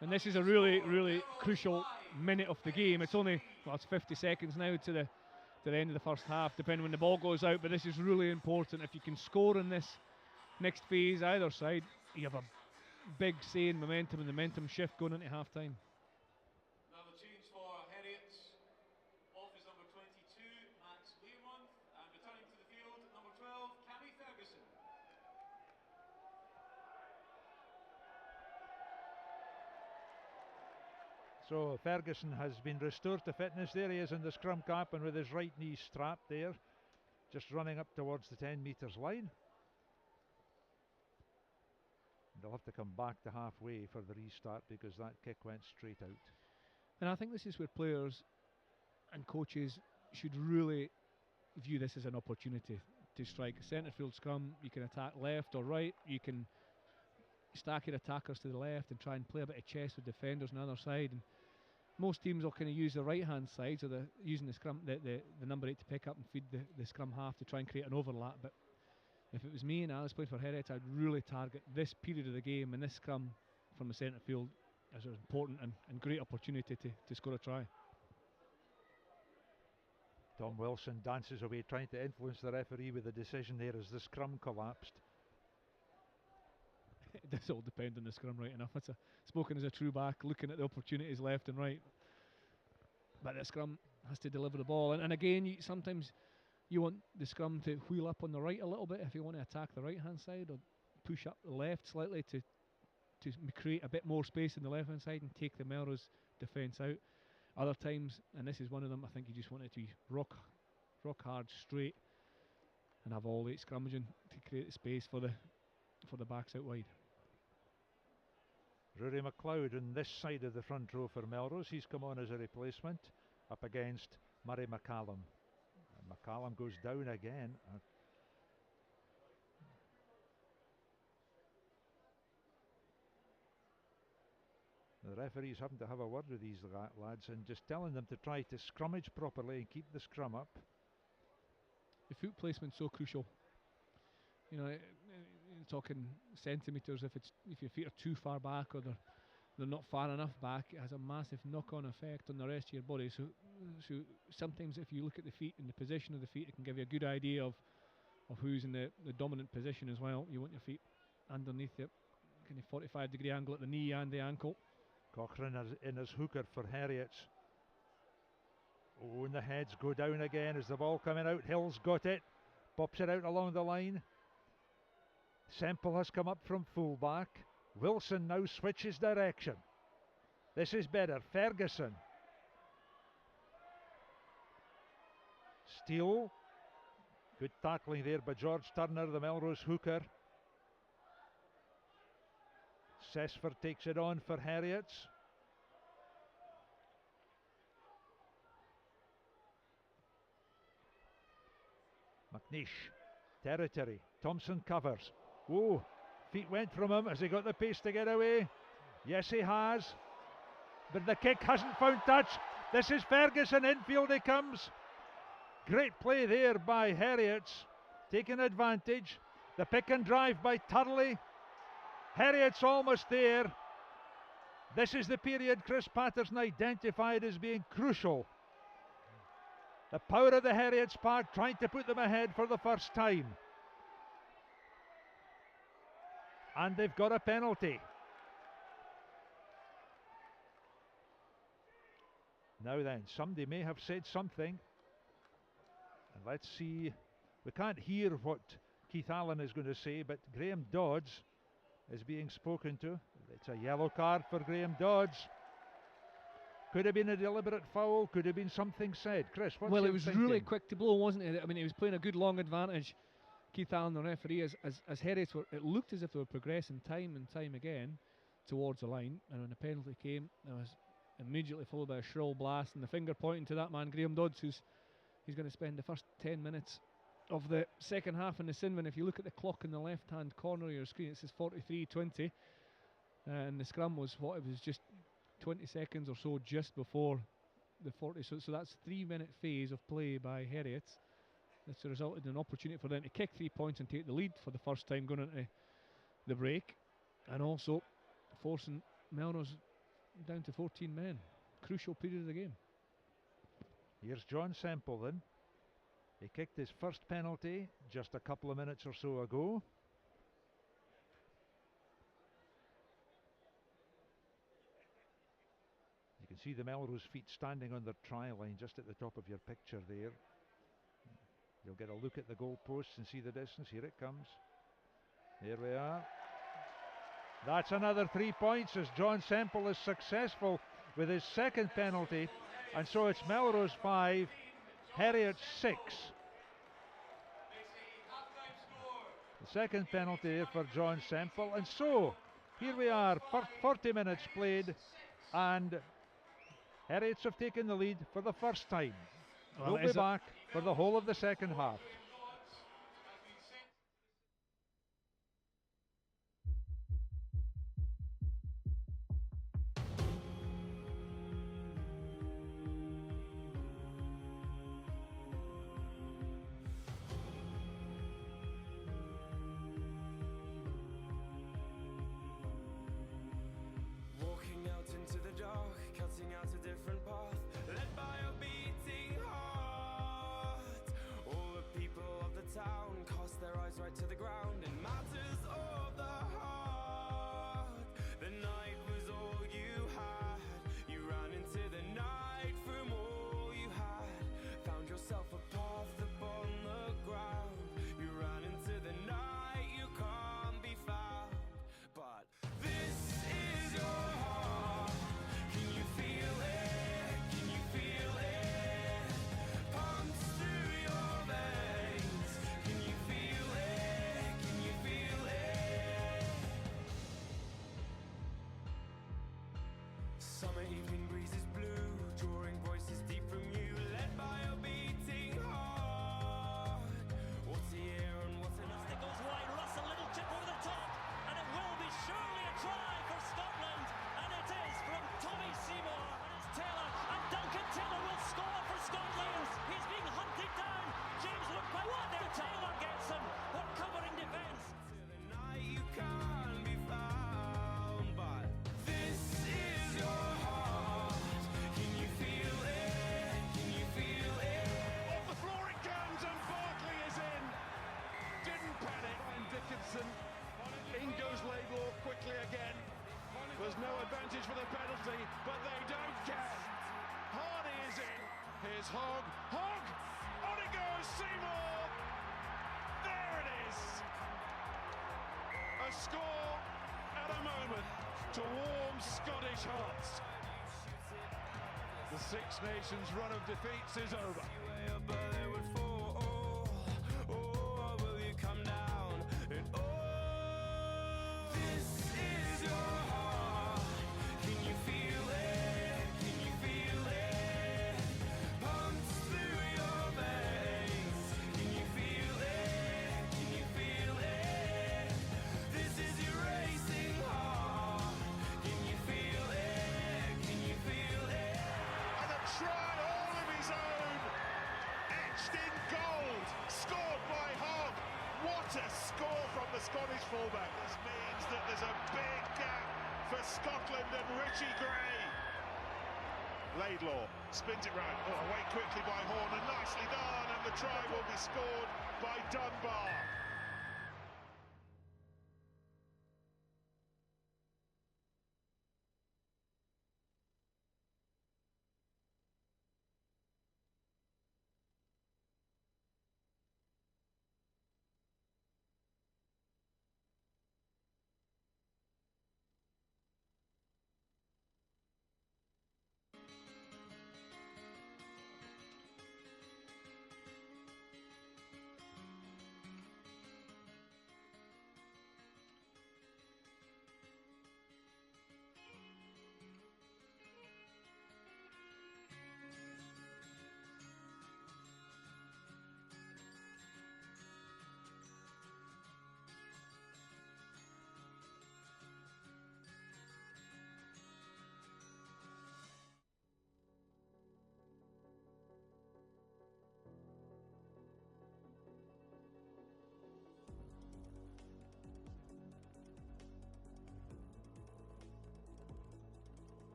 And this is a really, really crucial minute of the game. It's only, well, it's 50 seconds now to the end of the first half, depending when the ball goes out, but this is really important. If you can score in this next phase, either side, you have a big say in momentum and the momentum shift going into half time. Now the change for Harriets. Off is number 22, Max Learmonth, and returning to the field, number 12, Cammy Ferguson. So Ferguson has been restored to fitness. There he is in the scrum cap and with his right knee strapped there, just running up towards the 10 metres line. They'll have to come back to halfway for the restart because that kick went straight out. And I think this is where players and coaches should really view this as an opportunity to strike a centre field scrum. You can attack left or right. You can stack your attackers to the left and try and play a bit of chess with defenders on the other side. And most teams will kind of use the right hand side, so they're using the scrum, the number 8 to pick up and feed the scrum half to try and create an overlap. But if it was me and I was playing for Heriot, I'd really target this period of the game and this scrum from the centre field as an important and great opportunity to score a try. Tom Wilson dances away, trying to influence the referee with the decision there as the scrum collapsed. It does all depend on the scrum, right enough. It's spoken as a true back, looking at the opportunities left and right. But the scrum has to deliver the ball. And again, sometimes you want the scrum to wheel up on the right a little bit if you want to attack the right-hand side, or push up the left slightly to create a bit more space in the left-hand side and take the Melrose defence out. Other times, and this is one of them, I think you just want it to be rock hard, straight, and have all 8 scrummaging to create the space for the backs out wide. Rory McLeod on this side of the front row for Melrose. He's come on as a replacement up against Murray McCallum. And McCallum goes down again. The referee's having to have a word with these lads and just telling them to try to scrummage properly and keep the scrum up. The foot placement's so crucial. You know, talking centimetres, if your feet are too far back or they're not far enough back, it has a massive knock-on effect on the rest of your body. So sometimes if you look at the feet and the position of the feet, it can give you a good idea of who's in the dominant position as well. You want your feet underneath it, kind of 45-degree angle at the knee and the ankle. Cochrane in his hooker for Harriets. Oh, and the heads go down again as the ball coming out. Hill's got it, pops it out along the line. Semple has come up from fullback. Wilson now switches direction. This is better. Ferguson. Steele. Good tackling there by George Turner, the Melrose hooker. Sesford takes it on for Harriets. McNeish. Territory. Thompson covers. Oh, feet went from him. Has he got the pace to get away? Yes, he has. But the kick hasn't found touch. This is Ferguson. Infield he comes. Great play there by Harriets. taking advantage. The pick and drive by Turley. Heriot's almost there. This is the period Chris Patterson identified as being crucial. The power of the Harriets pack trying to put them ahead for the first time. And they've got a penalty. Now then, somebody may have said something. And let's see. We can't hear what Keith Allen is going to say, but Graham Dodds is being spoken to. It's a yellow card for Graham Dodds. Could have been a deliberate foul, could have been something said. Chris, what's well, your it was thinking? really quick to blow, wasn't it? I mean, he was playing a good long advantage. Keith Allen, the referee, as Harriets were, it looked as if they were progressing time and time again towards the line. And when the penalty came, it was immediately followed by a shrill blast and the finger pointing to that man, Graham Dodds, he's going to spend the first 10 minutes of the second half in the sin bin. If you look at the clock in the left-hand corner of your screen, it says 43:20, and the scrum was it was just 20 seconds or so just before the 40. So that's 3-minute phase of play by Harriets. That's resulted in an opportunity for them to kick 3 points and take the lead for the first time going into the break, and also forcing Melrose down to 14 men. Crucial period of the game. Here's John Semple then. He kicked his first penalty just a couple of minutes or so ago. You can see the Melrose feet standing on their try line just at the top of your picture there. You'll get a look at the goalposts and see the distance. Here it comes. Here we are. That's another 3 points as John Semple is successful with his second penalty. And so it's Melrose 5, Heriot 6. The second penalty there for John Semple. And so here we are, 40 minutes played, and Harriets have taken the lead for the first time. Well, We'll be back for the whole of the second half. Walking out into the dark, cutting out a different path, led by a beating heart. All the people of the town cast their eyes right to the ground in matters of the heart. The night was all you had. You ran into the night from all you had. Found yourself a path upon the ground. You ran into the night, you can't be found. But this is your heart. Can you feel it? Can you feel it? Pumps through your veins. Can you feel it? Can you feel it? Summer evening breezes blue, drawing voices deep from you, led by a beating heart. What's here and what's in It goes wide, Russell, little chip over the top, and it will be surely a try for Scotland, and it is from Tommy Seymour, and it's Taylor, and Duncan Taylor will score for Scotland. He's being hunted down. James looked by what there. Taylor gets him. What covering defence. the night you can't be found. But this is your heart. Can you feel it? Can you feel it? Off the floor it comes, and Barkley is in. Didn't panic. And Dickinson. In goes Laidlaw quickly again. There's no advantage for the penalty, but they don't care. Hardy is in. Here's Hogg. Hogg! On it goes, Seymour! There it is! A score at a moment to warm Scottish hearts. The Six Nations run of defeats is over. Way up, but they would fall. Oh, will you come down? And oh, this is your heart. Can you feel it? Can you feel it? Pumps through your veins. Can you feel it? Can you feel it? This is your racing heart. Can you feel it? Can you feel it? And a try all of his own. Scottish fullback. This means that there's a big gap for Scotland and Richie Gray. Laidlaw spins it round. Oh, away quickly by Horn and nicely done, and the try will be scored by Dunbar.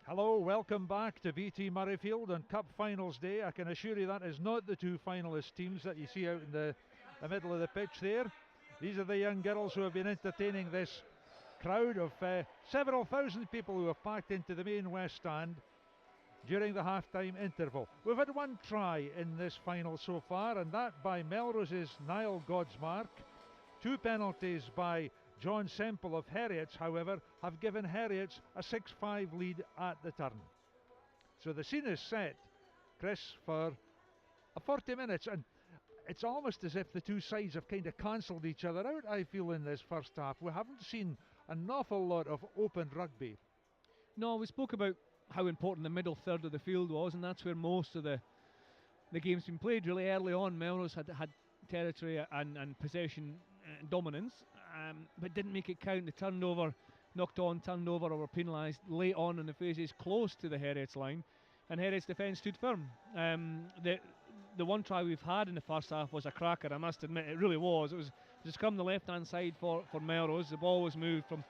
Hello, welcome back to BT Murrayfield on Cup Finals Day. I can assure you that is not the two finalist teams that you see out in the middle of the pitch there. These are the young girls who have been entertaining this crowd of several thousand people who have packed into the main West Stand during the half-time interval. We've had one try in this final so far, and that by Melrose's Niall Godsmark. Two penalties by John Semple of Heriot's, however, have given Harriets a 6-5 lead at the turn. So the scene is set, Chris, for 40 minutes, and it's almost as if the two sides have kind of cancelled each other out, I feel, in this first half. We haven't seen an awful lot of open rugby. No, we spoke about how important the middle third of the field was, and that's where most of the game's been played. Really early on, Melrose had territory and possession dominance, but didn't make it count. The turnover, knocked on, turned over, or were penalised late on in the phases close to the Heriots line, and Heriots' defence stood firm. The one try we've had in the first half was a cracker, I must admit. It really was. It was just come the left-hand side for Melrose. The ball was moved from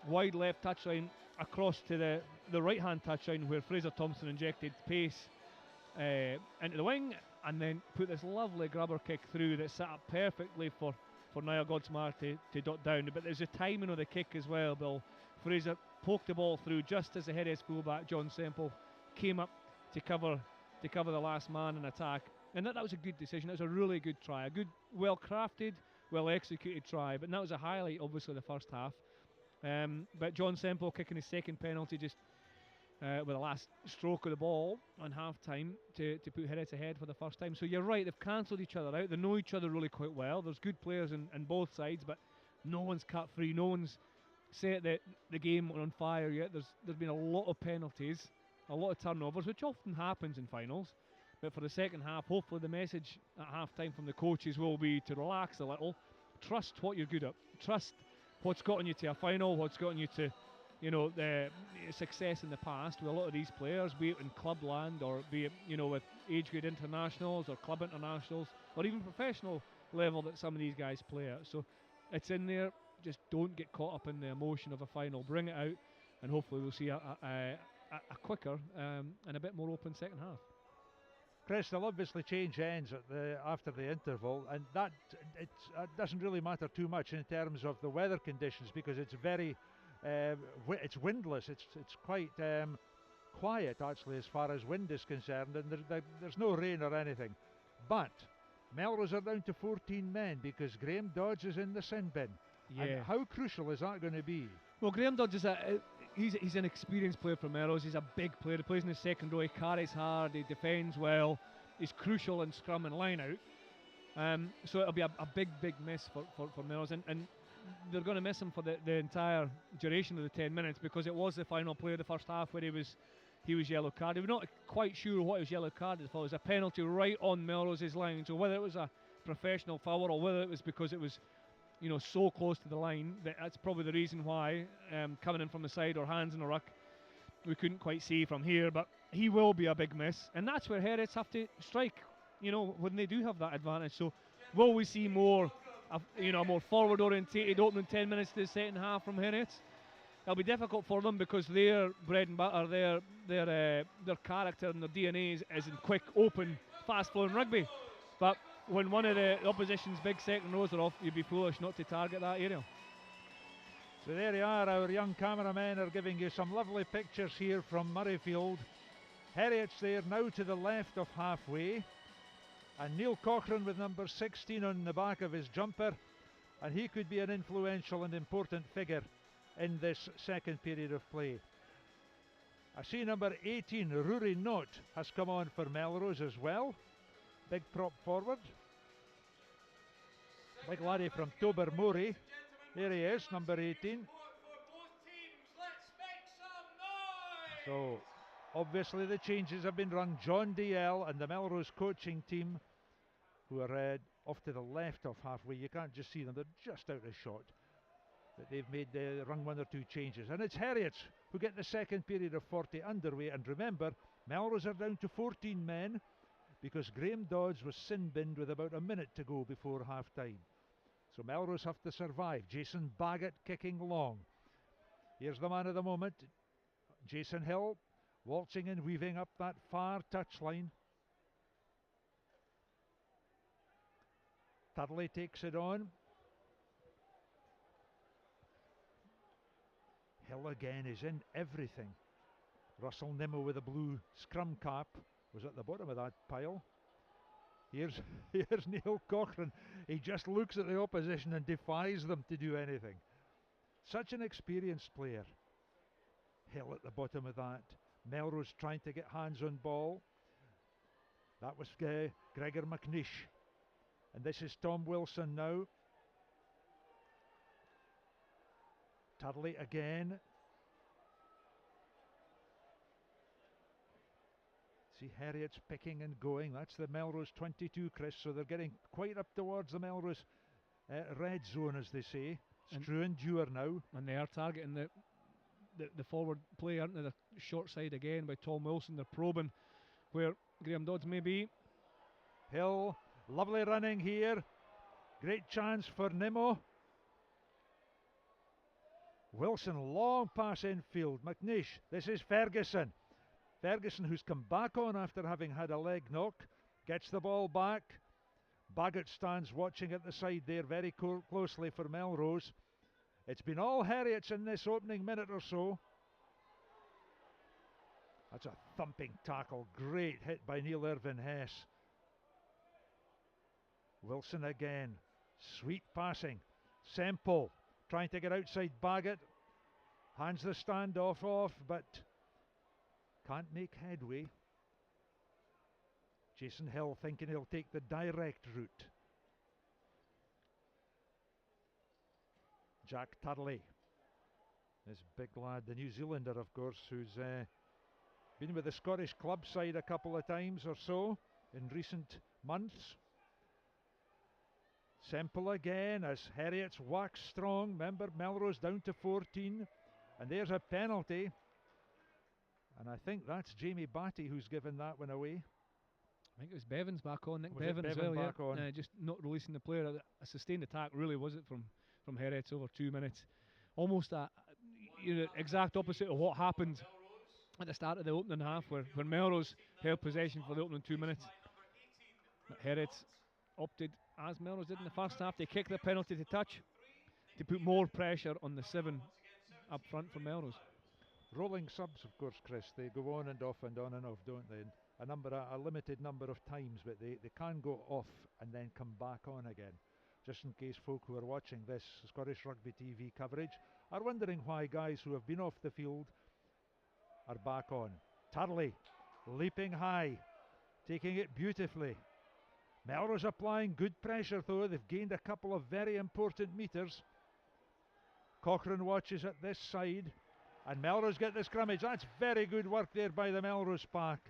wide left touchline across to the right-hand touchline, where Fraser Thompson injected pace into the wing, and then put this lovely grubber kick through that set up perfectly for Niall Godsmark to dot down. But there's a timing of the kick as well, Bill. Fraser poked the ball through just as the Heriots fullback John Semple came up to cover the last man in attack, and that was a good decision. That was a really good try, a good, well crafted, well executed try. But that was a highlight, obviously, the first half. But John Semple kicking his second penalty just with the last stroke of the ball on half-time to put Heriot ahead for the first time. So you're right, they've cancelled each other out. They know each other really quite well. There's good players in both sides, but no one's cut free. No one's set the game on fire yet. There's been a lot of penalties, a lot of turnovers, which often happens in finals. But for the second half, hopefully the message at half-time from the coaches will be to relax a little, trust what you're good at, trust what's gotten you to a final, what's gotten you to, the success in the past with a lot of these players, be it in clubland or be it, with age grade internationals or club internationals or even professional level that some of these guys play at. So it's in there. Just don't get caught up in the emotion of a final. Bring it out, and hopefully we'll see a quicker and a bit more open second half. Chris, they'll obviously change ends after the interval, and that it doesn't really matter too much in terms of the weather conditions, because it's very it's windless. It's quite quiet actually as far as wind is concerned, and there's no rain or anything. But Melrose are down to 14 men because Graham Dodge is in the sin bin. Yeah. And how crucial is that going to be? Well, Graham Dodge is he's an experienced player for Melrose. He's a big player. He plays in the second row. He carries hard. He defends well. He's crucial in scrum and line out. So it'll be a big miss for Melrose. And they're going to miss him for the entire duration of the 10 minutes, because it was the final play of the first half where he was yellow carded. We're not quite sure what he was yellow carded for. It was a penalty right on Melrose's line. So whether it was a professional foul or whether it was because it was so close to the line, that's probably the reason why, coming in from the side or hands in the ruck, we couldn't quite see from here. But he will be a big miss, and that's where Harriets have to strike, when they do have that advantage. So will we see more, more forward orientated opening 10 minutes to the second half from Harriets? It'll be difficult for them because their bread and butter, their character and their DNA is in quick, open, fast flowing rugby. But when one of the opposition's big second rows are off, you'd be foolish not to target that area. So there you are, our young cameramen are giving you some lovely pictures here from Murrayfield. Heriot's there now to the left of halfway, and Neil Cochrane with number 16 on the back of his jumper, and he could be an influential and important figure in this second period of play. I see number 18, Rory Knott, has come on for Melrose as well. Big prop forward. Big laddie from Tobermory. Here he is, number 18. So obviously the changes have been run. John DL and the Melrose coaching team, who are off to the left of halfway. You can't just see them, they're just out of shot. But they've run one or two changes. And it's Harriets who get the second period of 40 underway. And remember, Melrose are down to 14 men, because Graham Dodge was sin-binned with about a minute to go before half-time. So Melrose have to survive. Jason Baggett kicking long. Here's the man of the moment, Jason Hill, waltzing and weaving up that far touchline. Tudley takes it on. Hill again is in everything. Russell Nimmo with a blue scrum cap was at the bottom of that pile. Here's Neil Cochrane. He just looks at the opposition and defies them to do anything. Such an experienced player. Hill at the bottom of that. Melrose trying to get hands on ball. That was Gregor McNeish. And this is Tom Wilson now. Tudley again. See Heriot's picking and going. That's the Melrose 22, Chris. So they're getting quite up towards the Melrose red zone, as they say. Strew and Dewar now. And they are targeting the forward play, aren't they? The short side again by Tom Wilson. They're probing where Graham Dodds may be. Hill, lovely running here. Great chance for Nimmo. Wilson, long pass infield. McNeish, this is Ferguson. Ferguson, who's come back on after having had a leg knock, gets the ball back. Baggett stands watching at the side there very closely for Melrose. It's been all Harriets in this opening minute or so. That's a thumping tackle. Great hit by Neil Irvin Hess. Wilson again. Sweet passing. Semple trying to get outside Baggett. Hands the standoff off, but Can't make headway. Jason Hill thinking he'll take the direct route. Jack Turley, this big lad, the New Zealander of course, who's been with the Scottish club side a couple of times or so in recent months. Semple again as Heriot's wax strong. Remember, Melrose down to 14, and there's a penalty, and I think that's Jamie Batty who's given that one away. I think it was Bevan's back on, Nick Was it Bevan as Bevan well, back on? just not releasing the player. A sustained attack really was it from Heriot over 2 minutes. Almost a exact opposite of what happened at the start of the opening half, where Melrose held possession for the opening 2 minutes. But Heriot opted, as Melrose did in the first half, to kick the penalty to touch to put more pressure on the 7 up front for Melrose. Rolling subs, of course, Chris. They go on and off and on and off, don't they? And a limited number of times, but they can go off and then come back on again. Just in case folk who are watching this Scottish Rugby TV coverage are wondering why guys who have been off the field are back on. Turley leaping high, taking it beautifully. Melrose applying good pressure though. They've gained a couple of very important metres. Cochrane watches at this side, and Melrose get the scrummage. That's very good work there by the Melrose pack.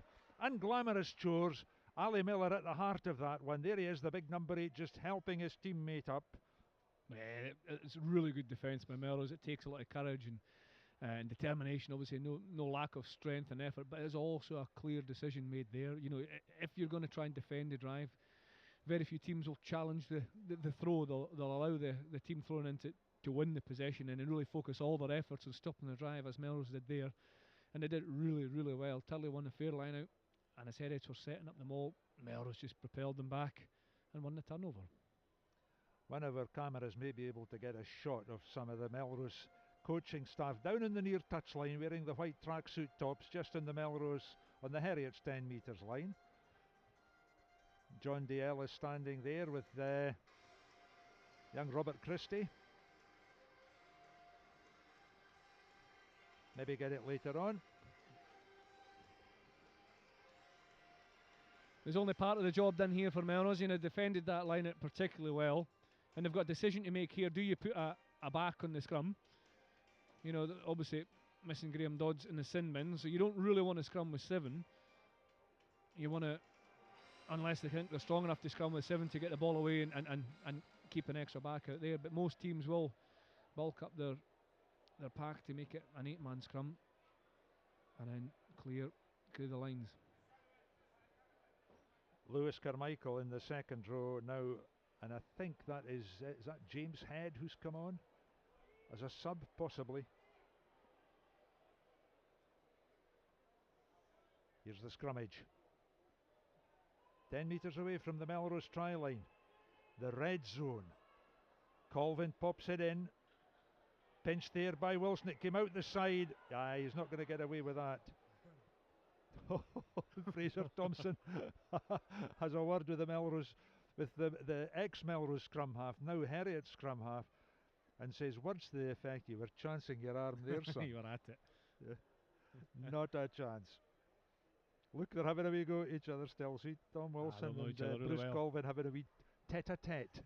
Unglamorous chores. Ali Miller at the heart of that one. There he is, the big number 8, just helping his teammate up. It's really good defence by Melrose. It takes a lot of courage and determination. Obviously, no lack of strength and effort, but there's also a clear decision made there. You know, if you're going to try and defend the drive, very few teams will challenge the throw. They'll allow the team throwing in to win the possession and then really focus all their efforts on stopping the drive, as Melrose did there. And they did it really, really well. Turley won the fair line out, and as Harriets were setting up the maul, Melrose just propelled them back and won the turnover. One of our cameras may be able to get a shot of some of the Melrose coaching staff down in the near touchline wearing the white tracksuit tops, just on the Harriets 10 metres line. John DL is standing there with young Robert Christie. Maybe get it later on. There's only part of the job done here for Melrose. You know, defended that line out particularly well, and they've got a decision to make here. Do you put a back on the scrum? You know, obviously missing Graham Dodds in the sin bin, so you don't really want to scrum with 7. You want to, unless they think they're strong enough to scrum with 7 to get the ball away and keep an extra back out there. But most teams will bulk up their pack to make it an 8-man scrum and then clear the lines. Lewis Carmichael in the second row now, and I think that is that James Head who's come on as a sub, possibly. Here's the scrummage. 10 metres away from the Melrose try line. The red zone. Colvin pops it in. Pinched there by Wilson. It came out the side. He's not going to get away with that. Fraser Thompson has a word with the Melrose, with the ex-Melrose scrum half, now Heriot scrum half, and says, words to the effect, you were chancing your arm there, son. You were at it. Yeah. Not a chance. Look, they're having a wee go at each other still. See, Tom Wilson and really Bruce well. Colvin having a wee tete-a-tete.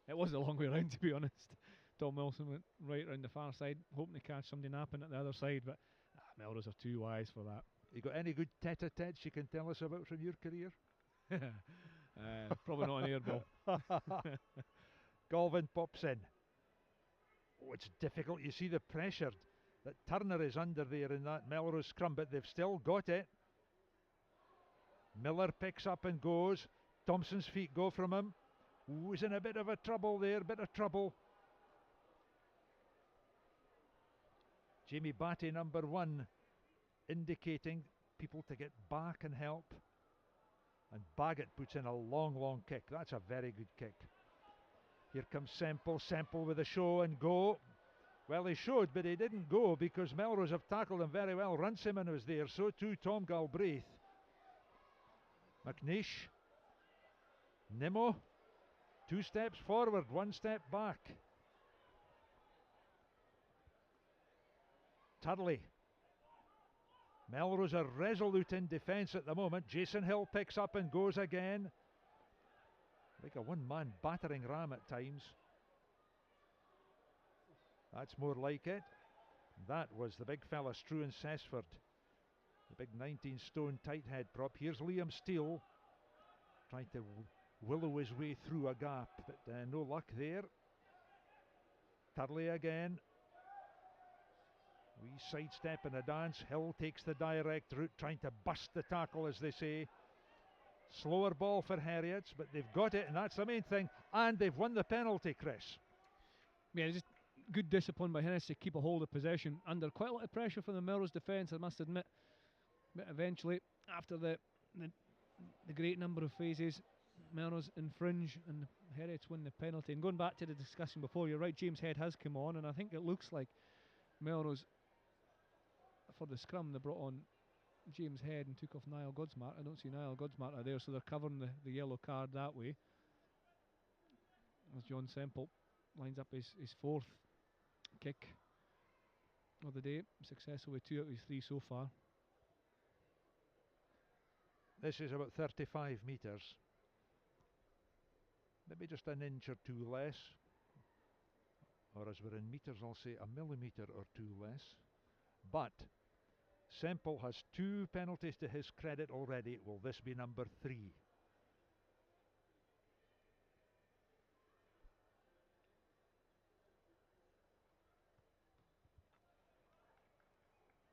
It was a long way round, to be honest. Tom Wilson went right round the far side, hoping to catch somebody napping at the other side, but Melrose are too wise for that. You got any good tete-a-tetes you can tell us about from your career? Probably not an air ball. Colvin pops in. Oh, it's difficult. You see the pressure that Turner is under there in that Melrose scrum, but they've still got it. Miller picks up and goes. Thompson's feet go from him. Ooh, he's in a bit of a trouble there, bit of trouble. Jamie Batty, number 1, indicating people to get back and help. And Baggett puts in a long, long kick. That's a very good kick. Here comes Semple. Semple with a show and go. Well, he showed, but he didn't go because Melrose have tackled him very well. Runciman was there, so too Tom Galbraith. McNeish. Nimmo. 2 steps forward, 1 step back. Turley. Melrose are resolute in defence at the moment. Jason Hill picks up and goes again. Like a one-man battering ram at times. That's more like it. That was the big fella, Struan Sesford. The big 19-stone tight head prop. Here's Liam Steele trying to willow his way through a gap, but no luck there. Turley again. Wee sidestep and a dance. Hill takes the direct route, trying to bust the tackle, as they say. Slower ball for Heriot's, but they've got it, and that's the main thing. And they've won the penalty, Chris. Yeah, just good discipline by Heriot's to keep a hold of possession under quite a lot of pressure from the Melrose defence, I must admit. But eventually, after the great number of phases, Melrose infringe and Heriot's win the penalty. And going back to the discussion before, you're right, James Head has come on, and I think it looks like Melrose, for the scrum, they brought on James Head and took off Niall Godsmart. I don't see Niall Godsmart there, so they're covering the yellow card that way. As John Semple lines up his fourth kick of the day, successful with 2 out of his 3 so far. This is about 35 metres. Maybe just an inch or 2 less. Or as we're in metres, I'll say a millimetre or 2 less. But Semple has 2 penalties to his credit already. Will this be number 3?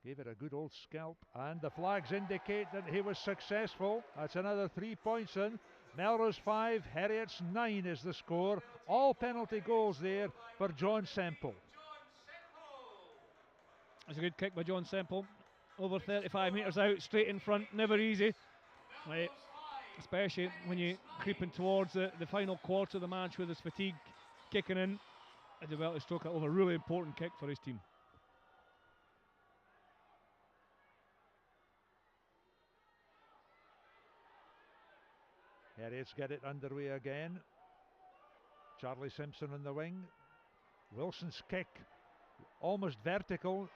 Gave it a good old scalp, and the flags indicate that he was successful. That's another 3 points in. Melrose 5, Harriets 9 is the score. All penalty goals there for John Semple. That's a good kick by John Semple. Over 35 metres out, straight in front, never easy. Right. Especially when you're creeping towards the final quarter of the match with his fatigue kicking in. I did well to stroke it over. Really important kick for his team. Harriets get it underway again. Charlie Simpson on the wing. Wilson's kick, almost vertical.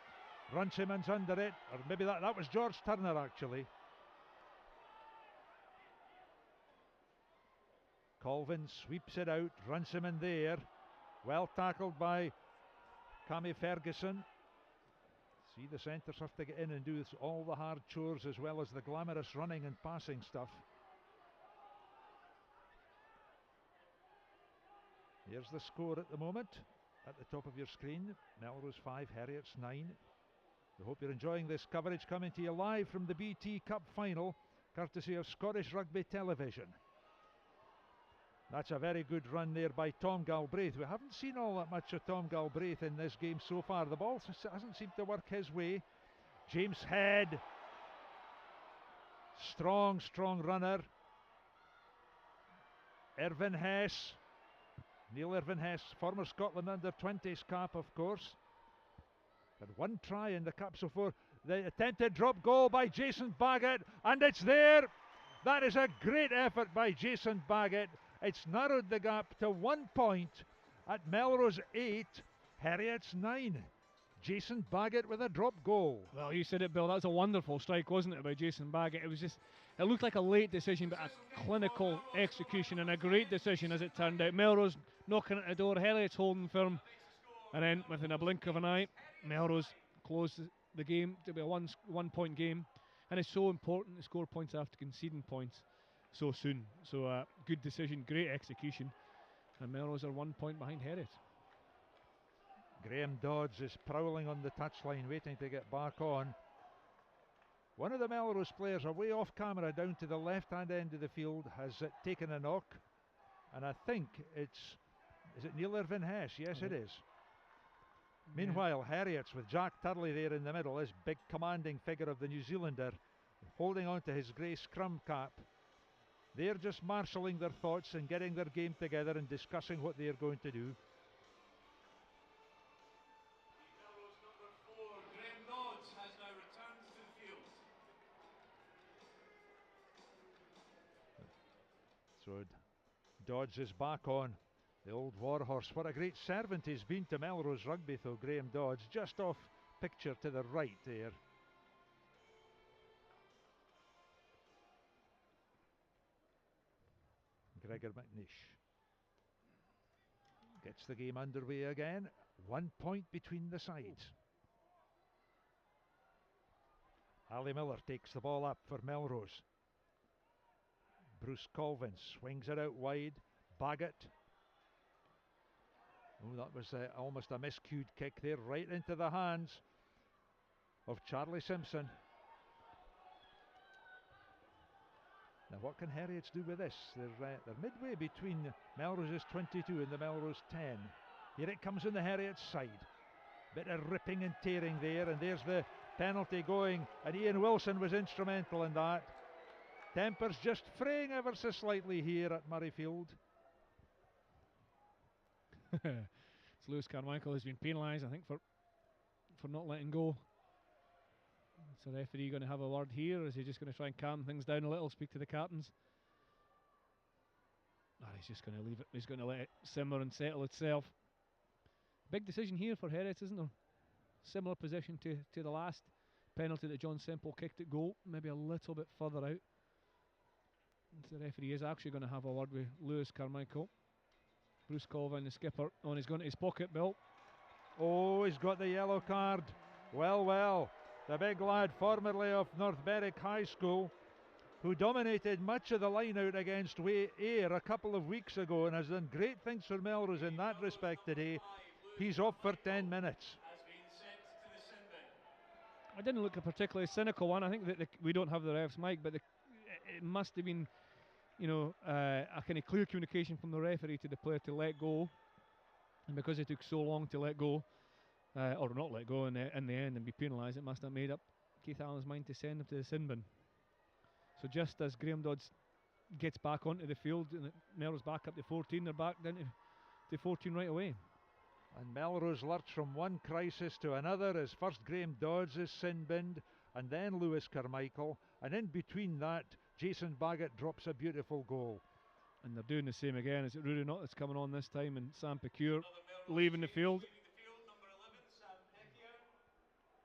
Runciman's under it, or maybe that was George Turner actually. Colvin sweeps it out. Runciman there. Well tackled by Cammy Ferguson. See, the centres have to get in and do all the hard chores as well as the glamorous running and passing stuff. Here's the score at the moment, at the top of your screen. Melrose 5, Harriets 9. We hope you're enjoying this coverage coming to you live from the BT Cup final, courtesy of Scottish Rugby Television. That's a very good run there by Tom Galbraith. We haven't seen all that much of Tom Galbraith in this game so far. The ball hasn't seemed to work his way. James Head, strong runner. Irvin Hess. Neil Irvin Hess, former Scotland under-20s cap, of course. Had 1 try in the cup so far. The attempted drop goal by Jason Baggett, and it's there. That is a great effort by Jason Baggett. It's narrowed the gap to 1 point at Melrose 8, Harriets 9. Jason Baggett with a drop goal. Well, you said it, Bill. That was a wonderful strike, wasn't it, by Jason Baggett? It looked like a late decision, but a clinical execution and a great decision as it turned out. Melrose knocking at the door, Heriot's holding firm, and then within a blink of an eye, Melrose closed the game to be a one-point game, and it's so important to score points after conceding points so soon. So good decision, great execution, and Melrose are 1 point behind Heriot. Graham Dodds is prowling on the touchline, waiting to get back on. One of the Melrose players, away off camera down to the left-hand end of the field, has taken a knock, and I think is it Neil Irvin Hess? Yes, it is. Yeah. Meanwhile, Harriets with Jack Turley there in the middle, this big commanding figure of the New Zealander, holding on to his grey scrum cap. They're just marshalling their thoughts and getting their game together and discussing what they're going to do. So Dodds is back on, the old warhorse. What a great servant he's been to Melrose Rugby, though, Graham Dodds. Just off picture to the right there. Gregor McNeish gets the game underway again. 1 point between the sides. Ali Miller takes the ball up for Melrose. Bruce Colvin swings it out wide. Baggett. Oh, that was almost a miscued kick there, right into the hands of Charlie Simpson. Now what can Heriots do with this? They're midway between Melrose's 22 and the Melrose 10. Here it comes on the Heriots side. Bit of ripping and tearing there, and there's the penalty going, and Ian Wilson was instrumental in that. Tempers just fraying ever so slightly here at Murrayfield. It's Lewis Carmichael who's been penalised, I think, for not letting go. Is the referee going to have a word here, or is he just going to try and calm things down a little, speak to the captains? He's just going to leave it. He's going to let it simmer and settle itself. Big decision here for Heriot, isn't there? Similar position to the last penalty that John Semple kicked at goal, maybe a little bit further out. So the referee is actually going to have a word with Lewis Carmichael. Bruce Colvin, the skipper, he's going to his pocket, Bill. Oh, he's got the yellow card. Well, the big lad formerly of North Berwick High School, who dominated much of the line out against Ayr a couple of weeks ago and has done great things for Melrose in that respect today. He's off for 10 minutes. I didn't look a particularly cynical one. I think that we don't have the ref's mic, but it must have been, a kind of clear communication from the referee to the player to let go, and because it took so long to let go, or not let go in the end and be penalised, it must have made up Keith Allen's mind to send him to the sin bin. So just as Graham Dodds gets back onto the field and Melrose back up to 14, they're back down to 14 right away. And Melrose lurch from one crisis to another as first Graham Dodds is sin-binned, and then Lewis Carmichael, and in between that Jason Baggett drops a beautiful goal. And they're doing the same again. Is it Rory Knott that's coming on this time, and Sam Pecure leaving the field? Number 11, Sam Pecure,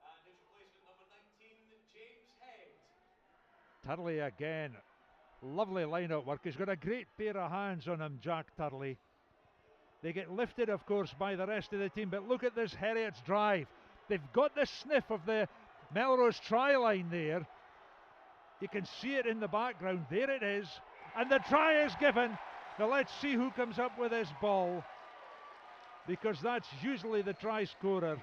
and his replacement, number 19, James Head. Turley again. Lovely line-out work. He's got a great pair of hands on him, Jack Turley. They get lifted, of course, by the rest of the team, but look at this Heriots drive. They've got the sniff of the Melrose try line there. You can see it in the background. There it is. And the try is given. Now let's see who comes up with this ball, because that's usually the try scorer.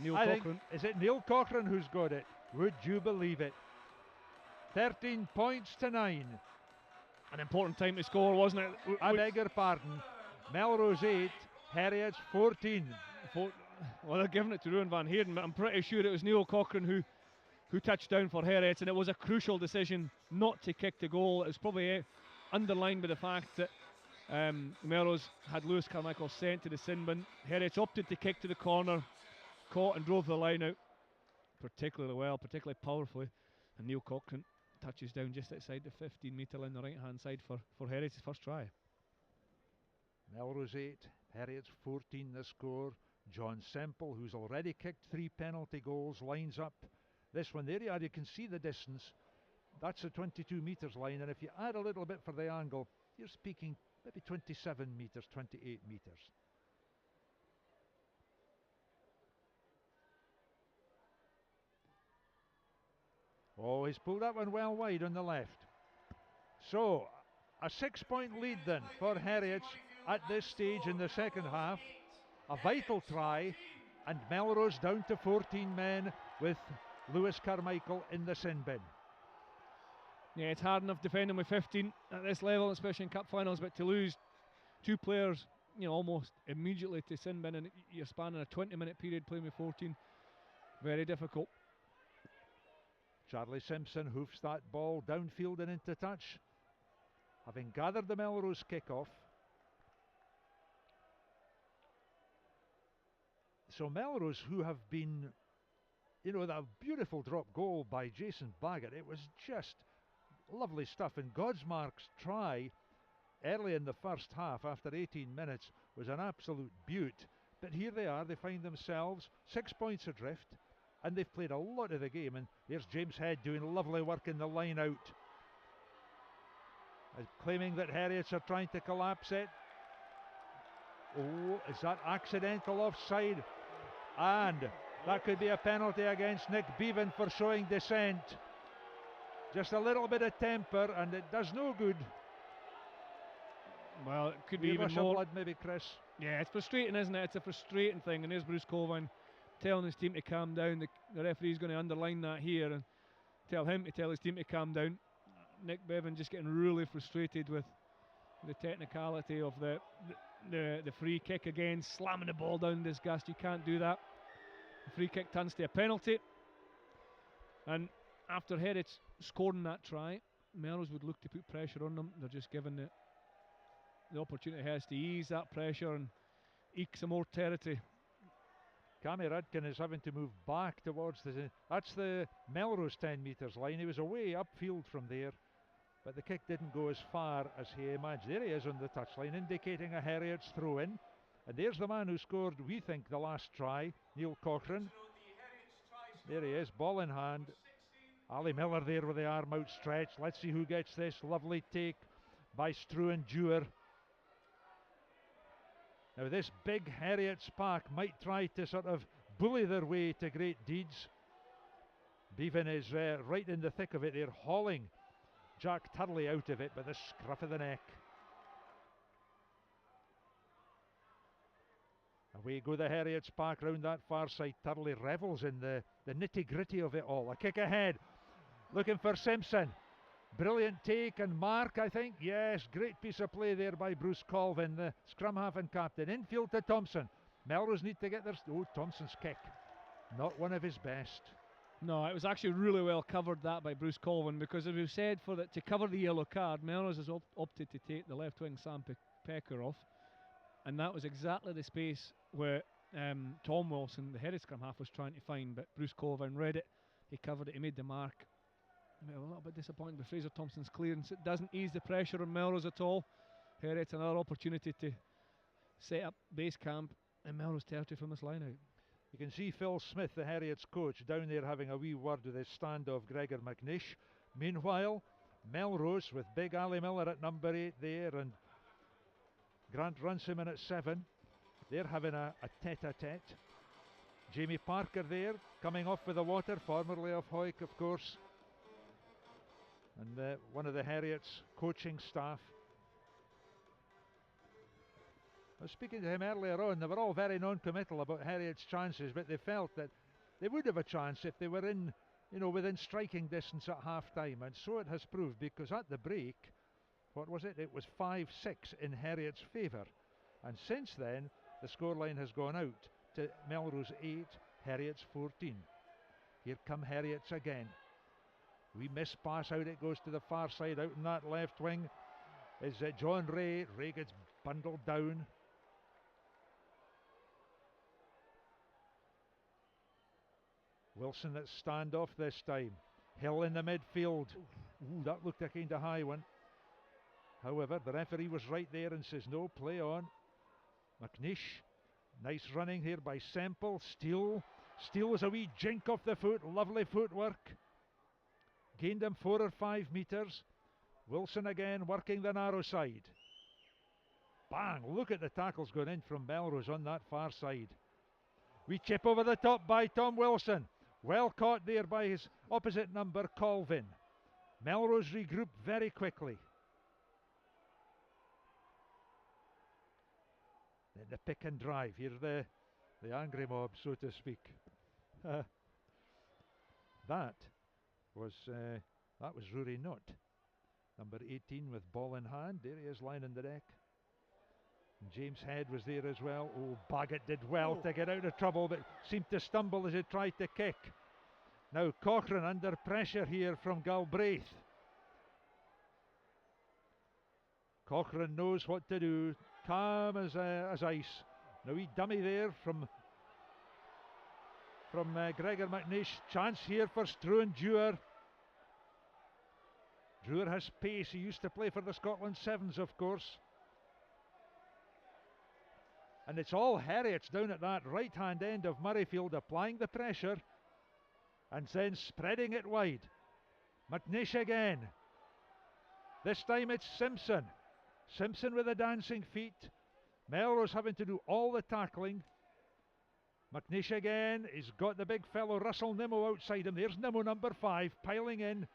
Neil Cochrane. Is it Neil Cochrane who's got it? Would you believe it? 13 points to 9. An important time to score, wasn't it? I beg your pardon. Melrose 8, Harriets 14. Well, they're giving it to Ruan Van Heerden, but I'm pretty sure it was Neil Cochrane who touched down for Harriets, and it was a crucial decision not to kick the goal. It was probably underlined by the fact that Melrose had Lewis Carmichael sent to the sin bin. Harriets opted to kick to the corner, caught and drove the line out particularly well, particularly powerfully, and Neil Cochrane touches down just outside the 15-metre line, the right-hand side for Harriets' first try. Melrose 8, Harriets 14 the score. John Semple, who's already kicked 3 penalty goals, lines up this one there. You can see the distance. That's a 22 metres line, and if you add a little bit for the angle, you're speaking maybe 27 metres, 28 metres. Oh, he's pulled that one well wide on the left. So, a 6-point lead then for Harriets at this stage in the second half. A vital try, and Melrose down to 14 men with Lewis Carmichael in the sin bin. Yeah, it's hard enough defending with 15 at this level, especially in cup finals, but to lose 2 players, almost immediately to sin bin, and you're spanning a 20-minute period playing with 14, very difficult. Charlie Simpson hoofs that ball downfield and into touch, having gathered the Melrose kick-off. So Melrose, who have been, that beautiful drop goal by Jason Baggett, it was just lovely stuff. And Godsmark's try early in the first half, after 18 minutes, was an absolute beaut. But here they are, they find themselves 6 points adrift, and they've played a lot of the game. And there's James Head doing lovely work in the line out. claiming that Heriot's are trying to collapse it. Oh, is that accidental offside? And that could be a penalty against Nick Bevan for showing dissent. Just a little bit of temper, and it does no good. Well, it could be even rush more. Of blood, maybe, Chris. Yeah, it's frustrating, isn't it? It's a frustrating thing, and there's Bruce Colvin telling his team to calm down. The referee's going to underline that here and tell him to tell his team to calm down. Nick Bevan just getting really frustrated with the technicality of the free kick again, slamming the ball down in disgust. You can't do that. The free kick turns to a penalty, and after Heriot scoring that try, Melrose would look to put pressure on them. They're just given the opportunity has to ease that pressure and eke some more territory. Cammy Rudkin is having to move back towards that's the Melrose 10 metres line. He was away upfield from there, but the kick didn't go as far as he imagined. There he is on the touchline, indicating a Harriet's throw in. And there's the man who scored, we think, the last try, Neil Cochrane. There he is, ball in hand. Ali Miller there with the arm outstretched. Let's see who gets this. Lovely take by Struan Dewar. Now this big Heriot's pack might try to sort of bully their way to great deeds. Bevan is right in the thick of it. They're hauling Jack Turley out of it by the scruff of the neck. Away go the Heriot's pack round that far side. Turley revels in the nitty-gritty of it all. A kick ahead, looking for Simpson. Brilliant take and mark, I think. Yes, great piece of play there by Bruce Colvin, the scrum half and captain. Infield to Thompson. Melrose need to get their... Oh, Thompson's kick. Not one of his best. No, it was actually really well covered, that, by Bruce Colvin, because as we've said, to cover the yellow card, Melrose has opted to take the left wing Sam Pecker off, and that was exactly the space where Tom Wilson, the Heriot scrum half, was trying to find, but Bruce Colvin read it, he covered it, he made the mark. Well, a little bit disappointed with Fraser Thompson's clearance. It doesn't ease the pressure on Melrose at all. Heriot's another opportunity to set up base camp in Melrose territory from this line out. You can see Phil Smith, the Heriot's coach, down there having a wee word with his standoff Gregor McNish. Meanwhile, Melrose with big Ali Miller at number 8 there and Grant Runciman at 7. They're having a tete-a-tete. Jamie Parker there, coming off with the water, formerly of Hoyk, of course. And one of the Heriot's coaching staff. I was speaking to him earlier on. They were all very non-committal about Heriot's chances, but they felt that they would have a chance if they were in, within striking distance at half-time, and so it has proved, because at the break, what was it? It was 5-6 in Heriot's favour, and since then the scoreline has gone out to Melrose 8, Heriot's 14. Here come Heriot's again. We miss pass out, it goes to the far side. Out in that left wing is John Ray. Ray gets bundled down. Wilson at standoff this time. Hill in the midfield. Ooh, that looked a kind of high one. However, the referee was right there and says no, play on. McNish, nice running here by Semple. Steele was a wee jink off the foot, lovely footwork. Gained him 4 or 5 metres. Wilson again working the narrow side. Bang, look at the tackles going in from Melrose on that far side. We chip over the top by Tom Wilson. Well caught there by his opposite number, Colvin. Melrose regrouped very quickly. Then the pick and drive. Here's the angry mob, so to speak. That was Rory Nutt, number 18 with ball in hand. There he is lying on the deck. And James Head was there as well. Oh, Baggett did well to get out of trouble, but seemed to stumble as he tried to kick. Now Cochrane under pressure here from Galbraith. Cochrane knows what to do, calm as ice. Now he dummy there from Gregor McNish. Chance here for Struan Dewar. Dewar has pace. He used to play for the Scotland Sevens, of course. And it's all Harriets down at that right-hand end of Murrayfield, applying the pressure and then spreading it wide. McNish again. This time it's Simpson. Simpson with the dancing feet. Melrose having to do all the tackling. McNeish again. He's got the big fellow Russell Nimmo outside him. There's Nimmo number 5 piling in.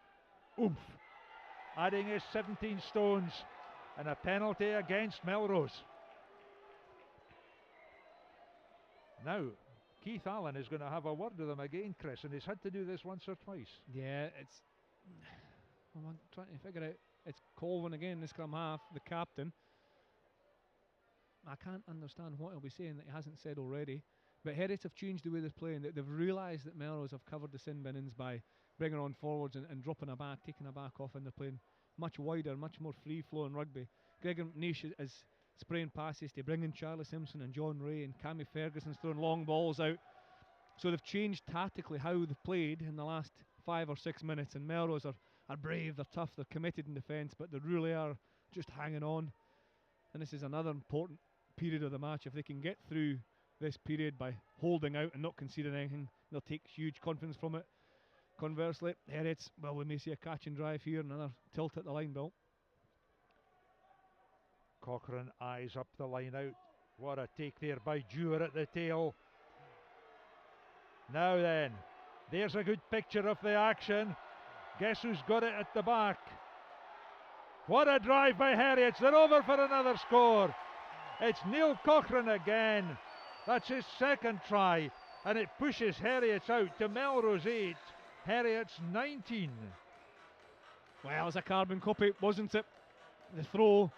Oomph. Adding his 17 stones. And a penalty against Melrose. Now, Keith Allen is going to have a word with him again, Chris, and he's had to do this once or twice. Yeah, it's... I'm trying to figure out... It's Colvin again, the scrum half, the captain. I can't understand what he'll be saying that he hasn't said already. But Heriot have changed the way they're playing. They've realised that Melrose have covered the sin bin ins by bringing on forwards and dropping a back, taking a back off, and they're playing much wider, much more free-flowing rugby. Gregor McNeish is spraying passes to bring in Charlie Simpson and John Ray, and Cammy Ferguson's throwing long balls out. So they've changed tactically how they've played in the last 5 or 6 minutes, and Melrose are brave, they're tough, they're committed in defence, but they really are just hanging on. And this is another important period of the match. If they can get through this period by holding out and not conceding anything, they'll take huge confidence from it. Conversely, Heriots, well, we may see a catch and drive here, another tilt at the line, Bill. Cochrane eyes up the line out. What a take there by Dewar at the tail. Now then, there's a good picture of the action. Guess who's got it at the back? What a drive by Harriets. They're over for another score. It's Neil Cochrane again. That's his second try, and it pushes Harriets out to Melrose 8, Harriets 19. Well, it was a carbon copy, wasn't it? The throw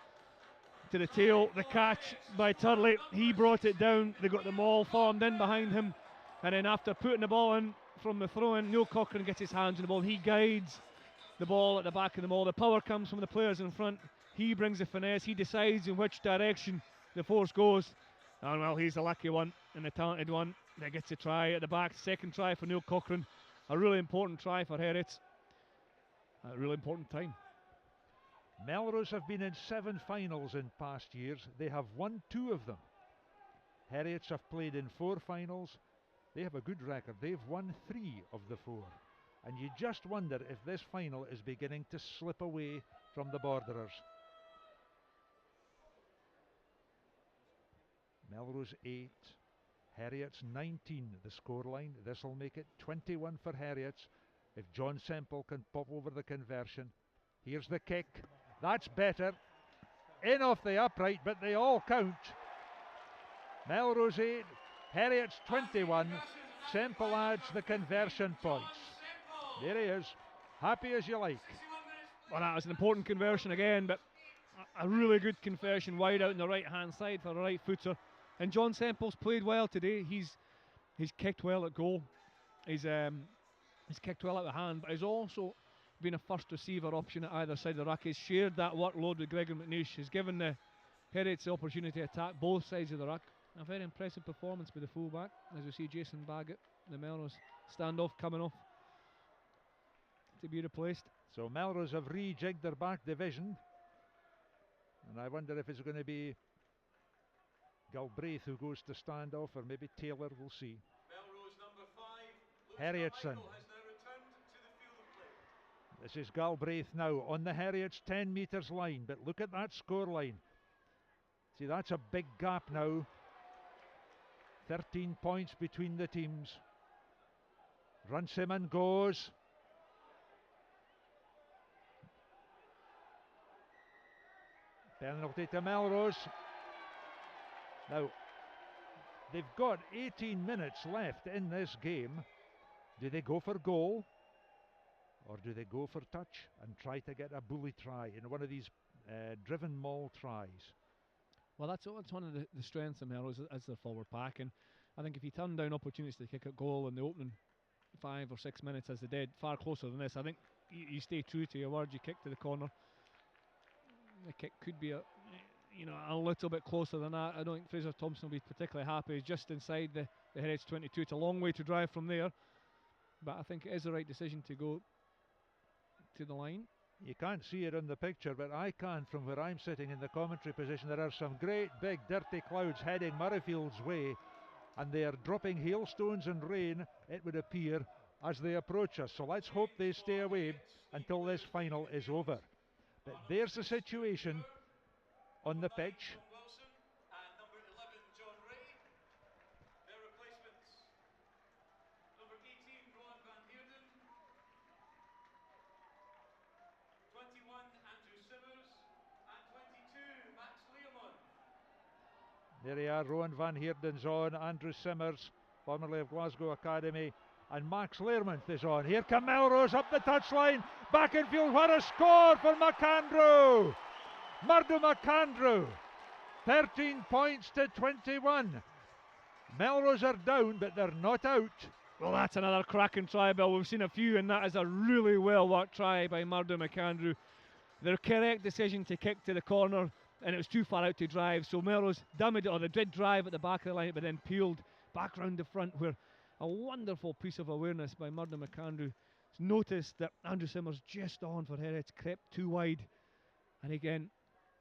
to the tail, the catch by Turley. He brought it down. They got them all formed in behind him, and then after putting the ball in from the throw-in, Neil Cochrane gets his hands on the ball. He guides the ball at the back of the ball. The power comes from the players in front. He brings the finesse. He decides in which direction the force goes. And well, he's the lucky one and the talented one that gets a try at the back. Second try for Neil Cochrane. A really important try for Heriots. A really important time. Melrose have been in 7 finals in past years. They have won 2 of them. Heriots have played in 4 finals. They have a good record. They've won 3 of the 4. And you just wonder if this final is beginning to slip away from the Borderers. Melrose 8, Heriots 19, the scoreline. This will make it 21 for Heriots if John Semple can pop over the conversion. Here's the kick. That's better. In off the upright, but they all count. Melrose 8, Heriots 21. Semple adds the conversion points. There he is. Happy as you like. Well, that was an important conversion again, but a really good conversion wide out on the right hand side for a right footer. And John Semple's played well today. He's kicked well at goal. He's kicked well out of hand, but he's also been a first receiver option at either side of the ruck. He's shared that workload with Gregor McNeish. He's given the Heriots the opportunity to attack both sides of the ruck. A very impressive performance by the fullback, as we see Jason Baggett, the Melrose standoff, coming off to be replaced. So Melrose have rejigged their back division, and I wonder if it's going to be Galbraith who goes to stand off, or maybe Taylor. We'll see. Melrose number 5, Harrietson. has now returned to the field of play. This is Galbraith now on the Heriots 10 metres line, but look at that score line. See, that's a big gap now. 13 points between the teams. Runciman goes. Penalty to Melrose. Now, they've got 18 minutes left in this game. Do they go for goal? Or do they go for touch and try to get a bully try in one of these driven maul tries? Well, that's one of the strengths of Melrose as their forward pack, and I think if you turn down opportunities to kick a goal in the opening 5 or 6 minutes as they did, far closer than this, I think you stay true to your word. You kick to the corner. The kick could be a little bit closer than that. I don't think Fraser Thompson will be particularly happy. He's just inside the Heriots 22. It's a long way to drive from there, but I think it is the right decision to go to the line. You can't see it on the picture, but I can from where I'm sitting in the commentary position. There are some great big dirty clouds heading Murrayfield's way, and they are dropping hailstones and rain, it would appear, as they approach us. So let's hope they stay away until this final is over. But there's the situation on the pitch. Wilson and number 11 John Ray. Their replacements: number 18 Rowan van Heerden, 21 Andrew Simmers, and 22 Max Learmont. There they are, Rowan van Heerden's on, Andrew Simmers, formerly of Glasgow Academy, and Max Learmonth is on. Here come Melrose up the touchline, back in field, what a score for McAndrew! Murdo McAndrew, 13 points to 21. Melrose are down, but they're not out. Well, that's another cracking try, Bill. We've seen a few, and that is a really well worked try by Murdo McAndrew. The correct decision to kick to the corner, and it was too far out to drive, so Melrose damaged it, or they did drive at the back of the line, but then peeled back round the front, where a wonderful piece of awareness by Murdo McAndrew. Noticed that Andrew Simmers just on for Heriot, crept too wide, and again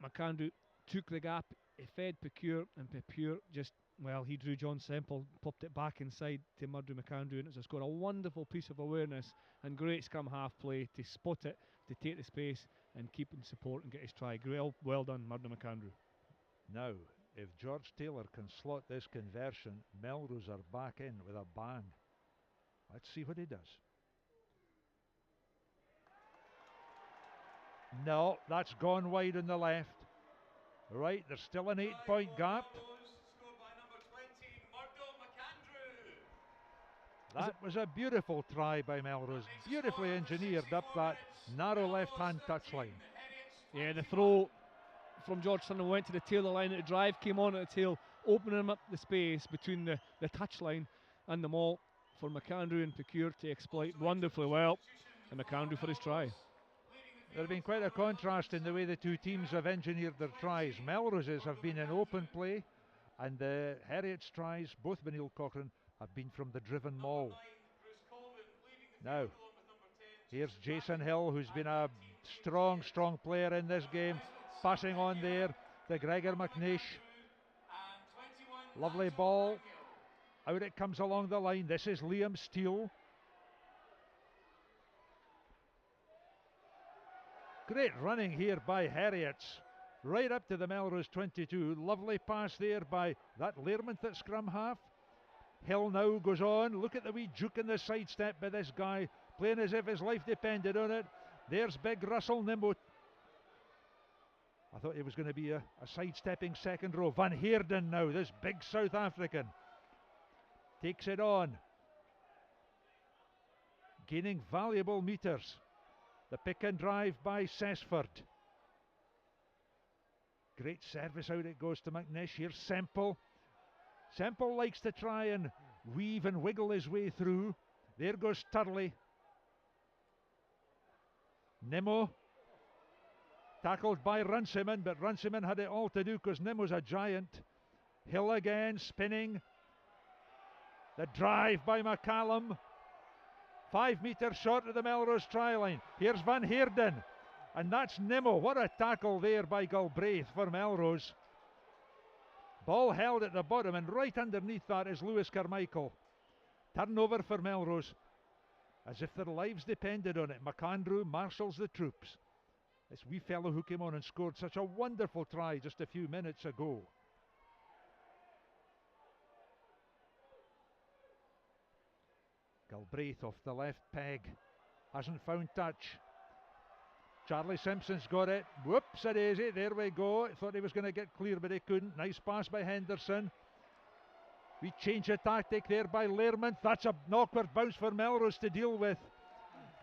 McAndrew took the gap, he fed Pecure, and Pecure just, well, he drew John Semple, popped it back inside to Murdo McAndrew, and it was a score. A wonderful piece of awareness and great scrum half play to spot it, to take the space and keep in support and get his try. Well done, Murdo McAndrew. Now, if George Taylor can slot this conversion, Melrose are back in with a bang. Let's see what he does. No, that's gone wide on the left. Right, there's still an 8-point gap. Scored by number 20 Murdo McAndrew. That was a beautiful try by Melrose, beautifully engineered up that narrow left-hand touchline. Yeah, the throw from George Turner went to the tail of the line, and the drive came on at the tail, opening up the space between the touchline and the maul for McAndrew and Pecure to exploit wonderfully well, and McAndrew for his try. There's been quite a contrast in the way the two teams have engineered their tries. Melrose's have been in open play, and the Harriets' tries, both by Neil Cochrane, have been from the driven maul. Now, here's Jason Hill, who's been a strong player in this game, passing on there to Gregor McNeish. Lovely ball. Out it comes along the line. This is Liam Steele. Great running here by Harriets, right up to the Melrose 22. Lovely pass there by that Learmonth at scrum half. Hill now goes on. Look at the wee juke in the sidestep by this guy, playing as if his life depended on it. There's big Russell Nimmo. I thought he was going to be a sidestepping second row. Van Heerden now, this big South African, takes it on, gaining valuable metres. The pick and drive by Sesford. Great service, out it goes to McNeish. Here's Semple. Semple likes to try and weave and wiggle his way through. There goes Turley. Nimmo. Tackled by Runciman, but Runciman had it all to do because Nimmo's a giant. Hill again, spinning. The drive by McCallum. 5 metres short of the Melrose try line. Here's Van Heerden, and that's Nimmo. What a tackle there by Galbraith for Melrose. Ball held at the bottom, and right underneath that is Lewis Carmichael. Turnover for Melrose, as if their lives depended on it. McAndrew marshals the troops. This wee fellow who came on and scored such a wonderful try just a few minutes ago. Galbraith off the left peg, hasn't found touch. Charlie Simpson's got it. Whoops a daisy, there we go. Thought he was going to get clear, but he couldn't. Nice pass by Henderson. We change of tactic there by Learmonth. That's an awkward bounce for Melrose to deal with.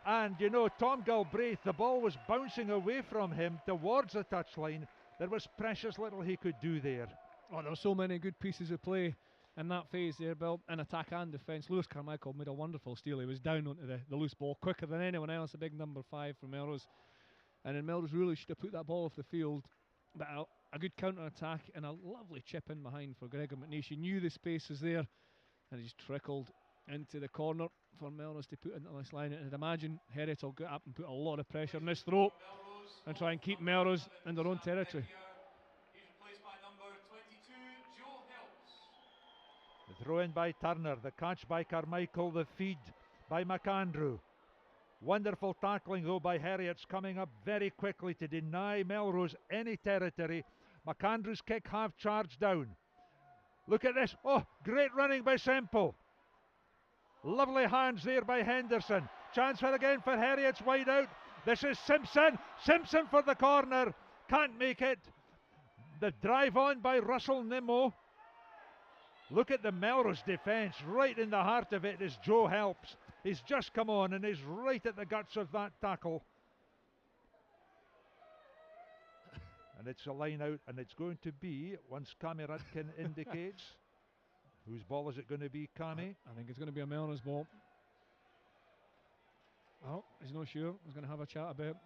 And you know, Tom Galbraith, the ball was bouncing away from him towards the touchline. There was precious little he could do there. Oh, there were so many good pieces of play in that phase there, Bill, in attack and defence. Lewis Carmichael made a wonderful steal. He was down onto the loose ball quicker than anyone else, a big number 5 for Melrose. And then Melrose really should have put that ball off the field. But a good counter-attack and a lovely chip in behind for Gregor McNeish. He knew the space was there, and he just trickled into the corner for Melrose to put into this line. And I'd imagine Heriot will get up and put a lot of pressure on this throat and try and keep Melrose in their own territory. He's replaced by number 22, Joe Hills. The throw in by Turner, the catch by Carmichael, the feed by McAndrew. Wonderful tackling though by Heriot's, coming up very quickly to deny Melrose any territory. McAndrew's kick half charged down. Look at this. Oh, great running by Semple. Lovely hands there by Henderson. Chance for again for Heriot's wide out. This is Simpson. Simpson for the corner. Can't make it. The drive on by Russell Nimmo. Look at the Melrose defence. Right in the heart of it is Joe Helps. He's just come on and is right at the guts of that tackle. And it's a line out, and it's going to be, once Cammy Rudkin indicates, whose ball is it going to be, Cammy? I think it's going to be a Melrose ball. Oh, he's not sure. He's going to have a chat about it.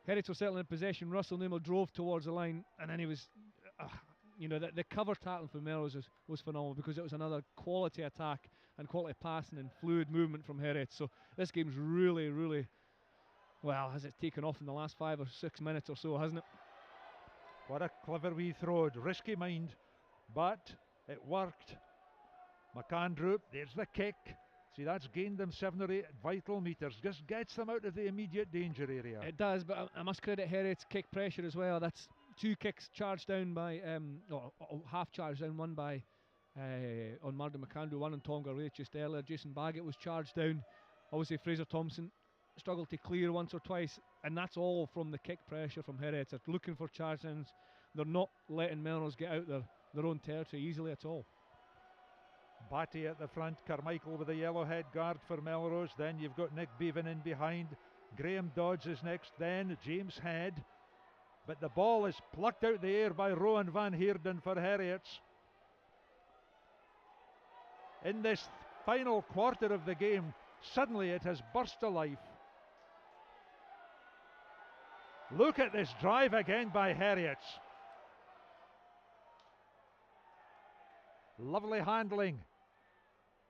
Heriot was certainly in possession. Russell Nimmo drove towards the line, and then he was, the cover tackling for Melrose was phenomenal, because it was another quality attack and quality passing and fluid movement from Heriot. So this game's really, really, well, has it taken off in the last 5 or 6 minutes or so, hasn't it? What a clever wee throw. Risky mind, but it worked. McAndrew, there's the kick. See, that's gained them 7 or 8 vital metres. Just gets them out of the immediate danger area. It does, but I must credit Heriot's kick pressure as well. That's 2 kicks charged down by, half charged down, one by on Martin McAndrew, one on Tom Garrett just earlier. Jason Baggett was charged down. Obviously Fraser Thompson struggled to clear once or twice, and that's all from the kick pressure from Heriot. They're looking for charge downs. They're not letting Melrose get out their own territory easily at all. Batty at the front, Carmichael with a yellow head guard for Melrose. Then you've got Nick Bevan in behind. Graham Dodds is next, then James Head. But the ball is plucked out the air by Rowan Van Heerden for Harriets. In this final quarter of the game, suddenly it has burst to life. Look at this drive again by Harriets. Lovely handling.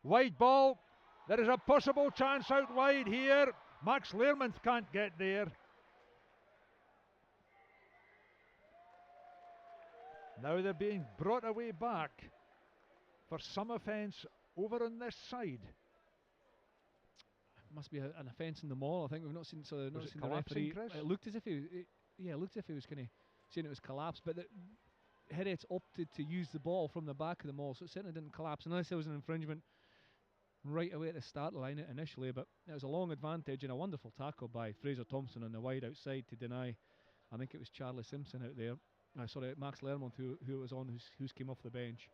Wide ball. There is a possible chance out wide here. Max Learmonth can't get there. Now they're being brought away back for some offence over on this side. Must be an offence in the mall. I think we've not seen the collapsing, referee. Chris? It looked as if he was kind of saying it was collapsed, but Heriot's opted to use the ball from the back of the mall, so it certainly didn't collapse unless there was an infringement right away at the start line initially. But it was a long advantage and a wonderful tackle by Fraser Thompson on the wide outside to deny. I think it was Charlie Simpson out there. Max Learmonth who was on, who's came off the bench.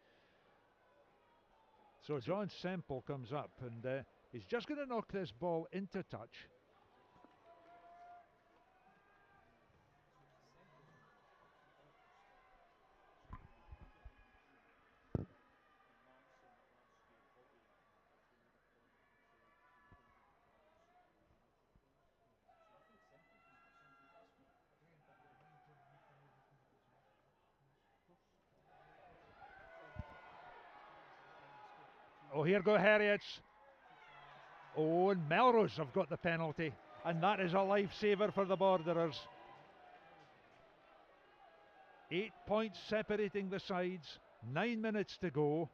So John Semple comes up and he's just going to knock this ball into touch. Oh, here go Harriets. Oh, and Melrose have got the penalty, and that is a lifesaver for the Borderers. 8 points separating the sides, 9 minutes to go.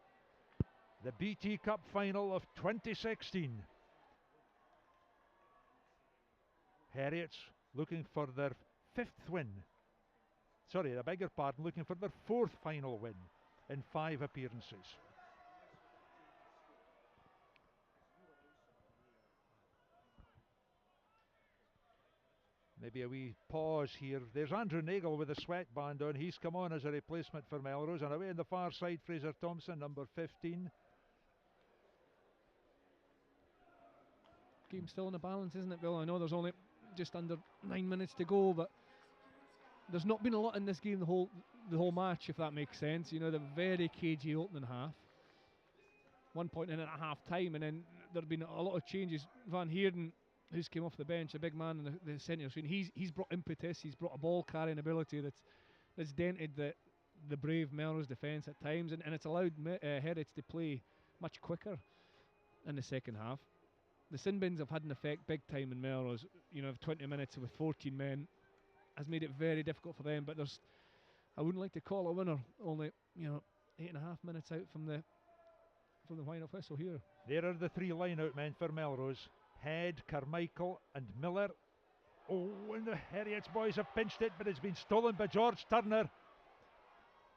The BT Cup final of 2016. Harriets looking for their 5th win. Sorry, I beg your pardon, looking for their 4th final win in 5 appearances. Maybe a wee pause here. There's Andrew Nagle with a sweatband on. He's come on as a replacement for Melrose. And away on the far side, Fraser Thompson, number 15. Game still in the balance, isn't it, Bill? I know there's only just under 9 minutes to go, but there's not been a lot in this game the whole match, if that makes sense. You know, the very cagey opening half. 1 point in at half time, and then there have been a lot of changes. Van Heerden, who's came off the bench, a big man in the centre screen, he's brought impetus, he's brought a ball carrying ability that's dented the brave Melrose defence at times, and it's allowed Heriot to play much quicker in the second half. The sin bins have had an effect big time in Melrose. 20 minutes with 14 men has made it very difficult for them, but I wouldn't like to call a winner only 8.5 minutes out from the final whistle here. There are the 3 line-out men for Melrose. Head, Carmichael and Miller. Oh, and the Heriot's boys have pinched it, but it's been stolen by George Turner.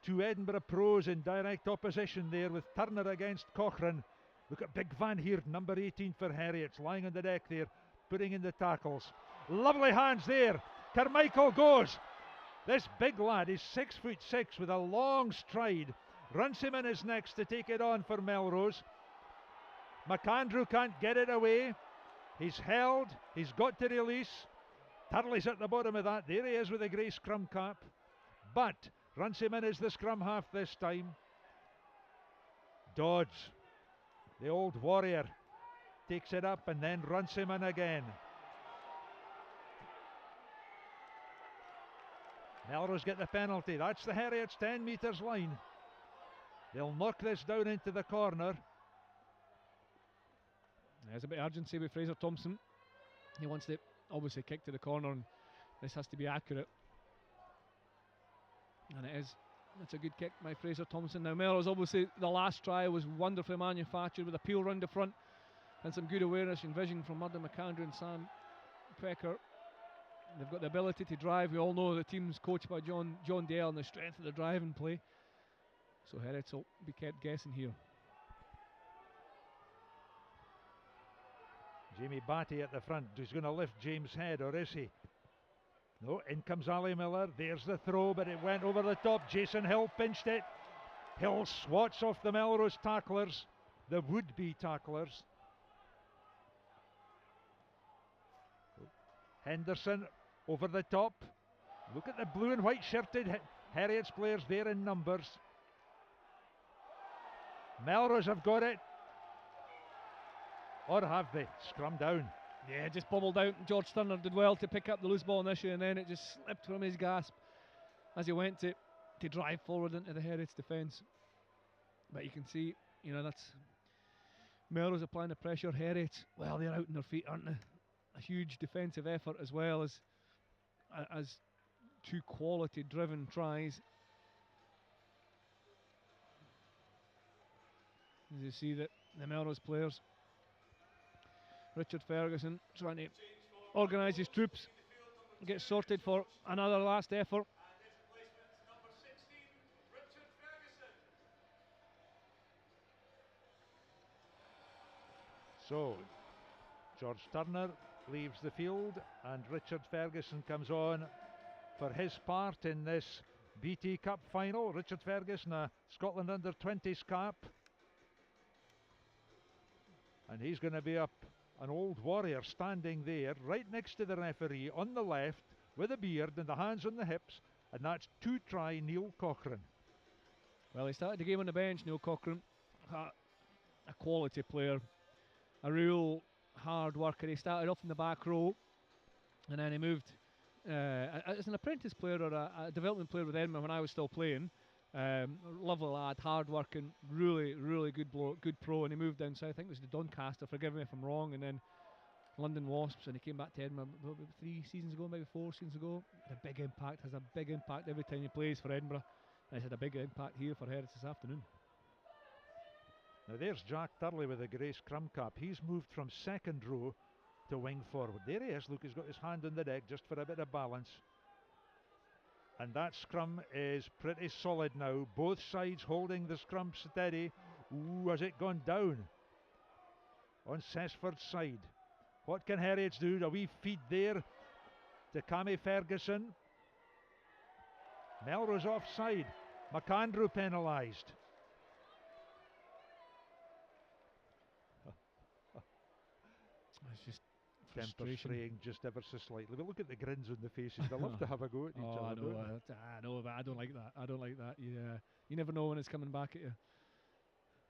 Two Edinburgh pros in direct opposition there, with Turner against Cochrane. Look at Big Van Heerden, number 18 for Harriets, lying on the deck there, putting in the tackles. Lovely hands there. Carmichael goes. This big lad is 6'6" with a long stride. Runciman is next to take it on for Melrose. McAndrew can't get it away. He's held. He's got to release. Turley's at the bottom of that. There he is with a grey scrum cap. But Runciman is the scrum half this time. Dodds, the old warrior, takes it up, and then Runciman again. Melrose get the penalty. That's the Heriot's 10 metres line. They'll knock this down into the corner. There's a bit of urgency with Fraser Thompson. He wants to obviously kick to the corner, and this has to be accurate. And it is. That's a good kick by Fraser Thompson. Now Melrose, obviously the last try was wonderfully manufactured with a peel round the front and some good awareness and vision from Murdo McAndrew and Sam Pecker. They've got the ability to drive. We all know the team's coached by John Dale and the strength of the driving play. So Heriot will be kept guessing here. Jamie Batty at the front. He's going to lift James Head, or is he? No, in comes Ali Miller. There's the throw, but it went over the top. Jason Hill pinched it. Hill swats off the Melrose tacklers, the would-be tacklers. Henderson over the top. Look at the blue and white shirted Heriot's players there in numbers. Melrose have got it. Or have they? Scrum down. Yeah, just bubbled out. George Turner did well to pick up the loose ball initially, and then it just slipped from his grasp as he went to drive forward into the Heriot's defence. But you can see, that's Melrose applying the pressure. Heriot, well, they're out on their feet, aren't they? A huge defensive effort as well as two quality-driven tries. As you see that the Melrose players, Richard Ferguson trying to organise his troops, get sorted for another last effort. So, George Turner leaves the field and Richard Ferguson comes on for his part in this BT Cup final. Richard Ferguson, a Scotland under-20s cap. And he's going to be up an old warrior standing there right next to the referee on the left with a beard and the hands on the hips, and that's 2-try Neil Cochrane. Well, he started the game on the bench, Neil Cochrane, a quality player, a real hard worker. He started off in the back row and then he moved as an apprentice player or a development player with Edinburgh when I was still playing. Lovely lad, hard working, really good pro, and he moved down south. I think it was the Doncaster, forgive me if I'm wrong, and then London Wasps, and he came back to Edinburgh 3 seasons ago, maybe 4 seasons ago. Has a big impact every time he plays for Edinburgh, and he's had a big impact here for Harriets this afternoon. Now there's Jack Turley with a grey scrum cap. He's moved from second row to wing forward. There he is, look, he's got his hand on the deck just for a bit of balance. And that scrum is pretty solid now. Both sides holding the scrum steady. Ooh, has it gone down? On Cessford's side. What can Harriets do? A wee feed there to Cammy Ferguson. Melrose offside. McAndrew penalised. It's just Temper fraying just ever so slightly. But look at the grins on the faces. They love to have a go at each other. I know, but I don't like that. You never know when it's coming back at you.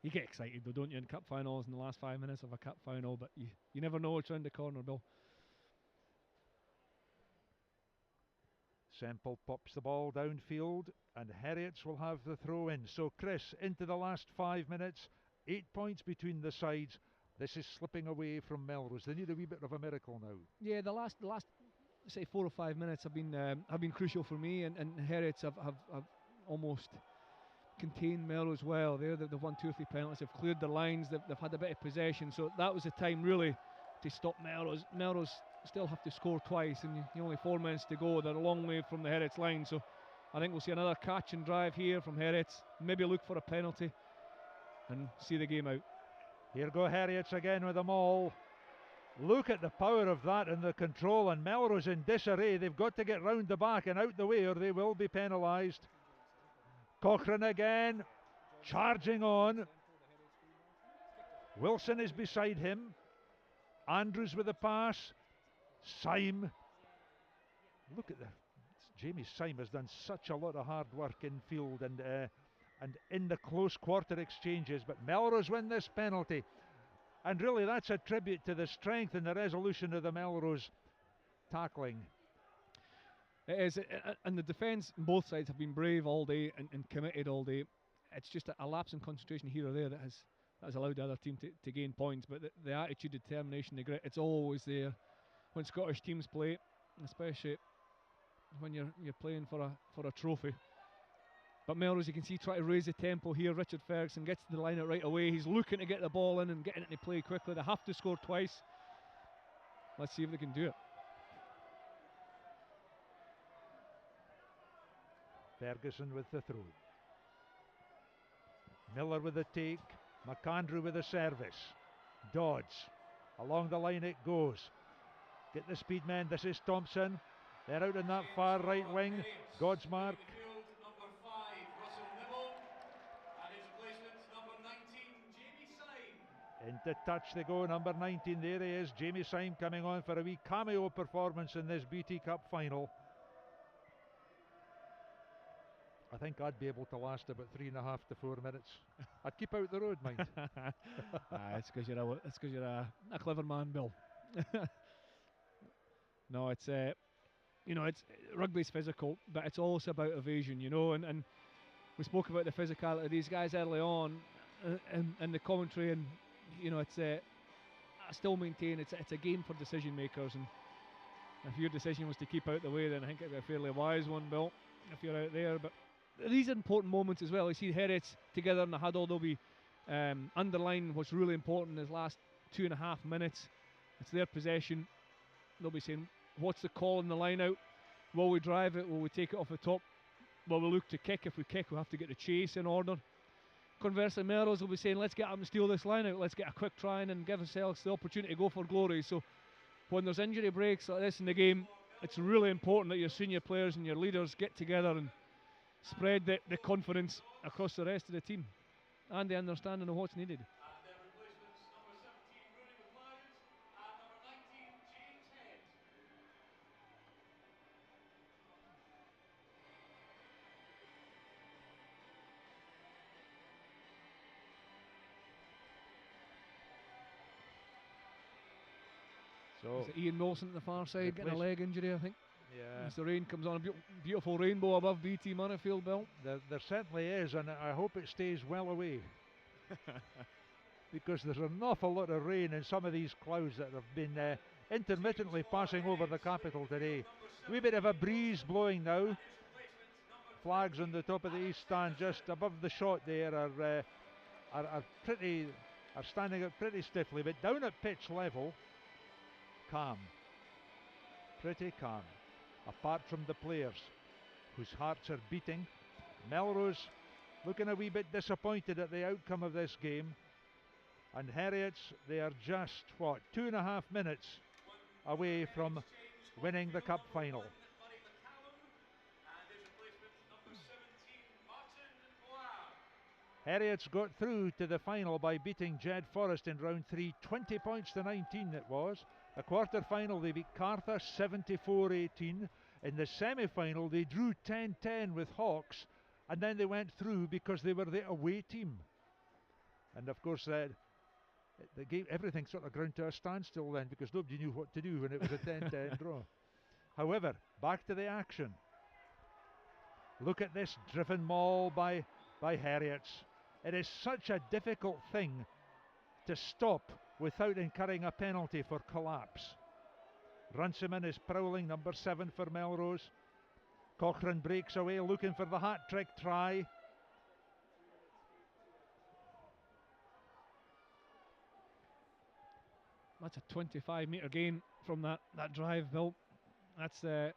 You get excited though, don't you, in cup finals in the last 5 minutes of a cup final, but you never know what's round the corner, Bill. Semple pops the ball downfield and Heriot's will have the throw in. So Chris, into the last 5 minutes, 8 points between the sides. This is slipping away from Melrose. They need a wee bit of a miracle now. Yeah, the last say 4 or 5 minutes have been crucial for me, and Heriot's have almost contained Melrose well. They've won 2 or 3 penalties. They've cleared their lines. They've had a bit of possession. So that was the time really to stop Melrose. Melrose still have to score twice, and you only 4 minutes to go. They're a long way from the Heriots line, so I think we'll see another catch and drive here from Heriots. Maybe look for a penalty and see the game out. Here go Harriets again with them all. Look at the power of that and the control, and Melrose in disarray. They've got to get round the back and out the way, or they will be penalised. Cochrane again, charging on. Wilson is beside him. Andrews with the pass. Syme. Look at the Jamie Syme has done such a lot of hard work in field and in the close quarter exchanges, but Melrose win this penalty, and really that's a tribute to the strength and the resolution of the Melrose tackling. It is, and the defence on both sides have been brave all day and committed all day. It's just a lapse in concentration here or there that has allowed the other team to gain points, but the attitude, determination, the grit, it's always there when Scottish teams play, especially when you're playing for a trophy. But Melrose, you can see, try to raise the tempo here. Richard Ferguson gets to the line out right away. He's looking to get the ball in and getting it into play quickly. They have to score twice. Let's see if they can do it. Ferguson with the throw. Miller with the take. McAndrew with the service. Dodds. Along the line it goes. Get the speed men. This is Thompson. They're out in that far right wing. Godsmark. Into touch they go, number 19, there he is, Jamie Syme coming on for a wee cameo performance in this BT Cup final. I think I'd be able to last about 3.5 to 4 minutes. I'd keep out the road, mind. It's because you're a clever man, Bill. No, it's rugby's physical, but it's also about evasion, and we spoke about the physicality of these guys early on in the commentary, and I still maintain it's a game for decision makers, and if your decision was to keep out the way, then I think it'd be a fairly wise one, Bill, if you're out there. But these are important moments as well. You see Heriots together in the huddle. They'll be underline what's really important is last 2.5 minutes. It's their possession. They'll be saying, what's the call in the line out? Will we drive it? Will we take it off the top? Will we look to kick? If we kick, we'll have to get the chase in order. Conversely, Melrose will be saying, let's get up and steal this line out. Let's get a quick try and give ourselves the opportunity to go for glory. So when there's injury breaks like this in the game, it's really important that your senior players and your leaders get together and spread the confidence across the rest of the team and the understanding of what's needed. So Ian Wilson at the far side getting a leg injury, I think. Yeah. As the rain comes on, a beautiful rainbow above BT Murrayfield, Bill. There certainly is, and I hope it stays well away. Because there's an awful lot of rain and some of these clouds that have been intermittently passing over the capital today. A wee bit of a breeze blowing now. Flags on the top of the east stand just above the shot there are standing up pretty stiffly, but down at pitch level, calm, pretty calm, apart from the players whose hearts are beating. Melrose looking a wee bit disappointed at the outcome of this game, and Harriets, they are just 2.5 minutes away from winning the cup final. Harriets got through to the final by beating Jed Forest in round 3, 20 points to 19 it was. A quarter final they beat Cartha 74-18. In the semi-final they drew 10-10 with Hawks, and then they went through because they were the away team. And of course the game, everything sort of ground to a standstill then, because nobody knew what to do when it was a 10-10 draw. However, back to the action. Look at this driven maul by Harriets. It is such a difficult thing to stop without incurring a penalty for collapse. Runciman is prowling, number 7 for Melrose. Cochrane breaks away looking for the hat-trick try. That's a 25-metre gain from that drive, Bill. That's I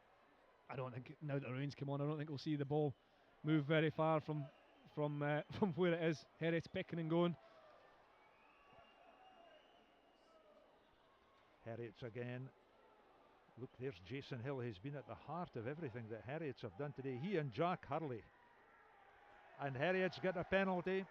don't think, now that the rain's come on, I don't think we'll see the ball move very far from where it is. Heriot's picking and going. Harriets again. Look, there's Jason Hill. He's been at the heart of everything that Harriets have done today. He and Jack Hurley. And Harriets get a penalty.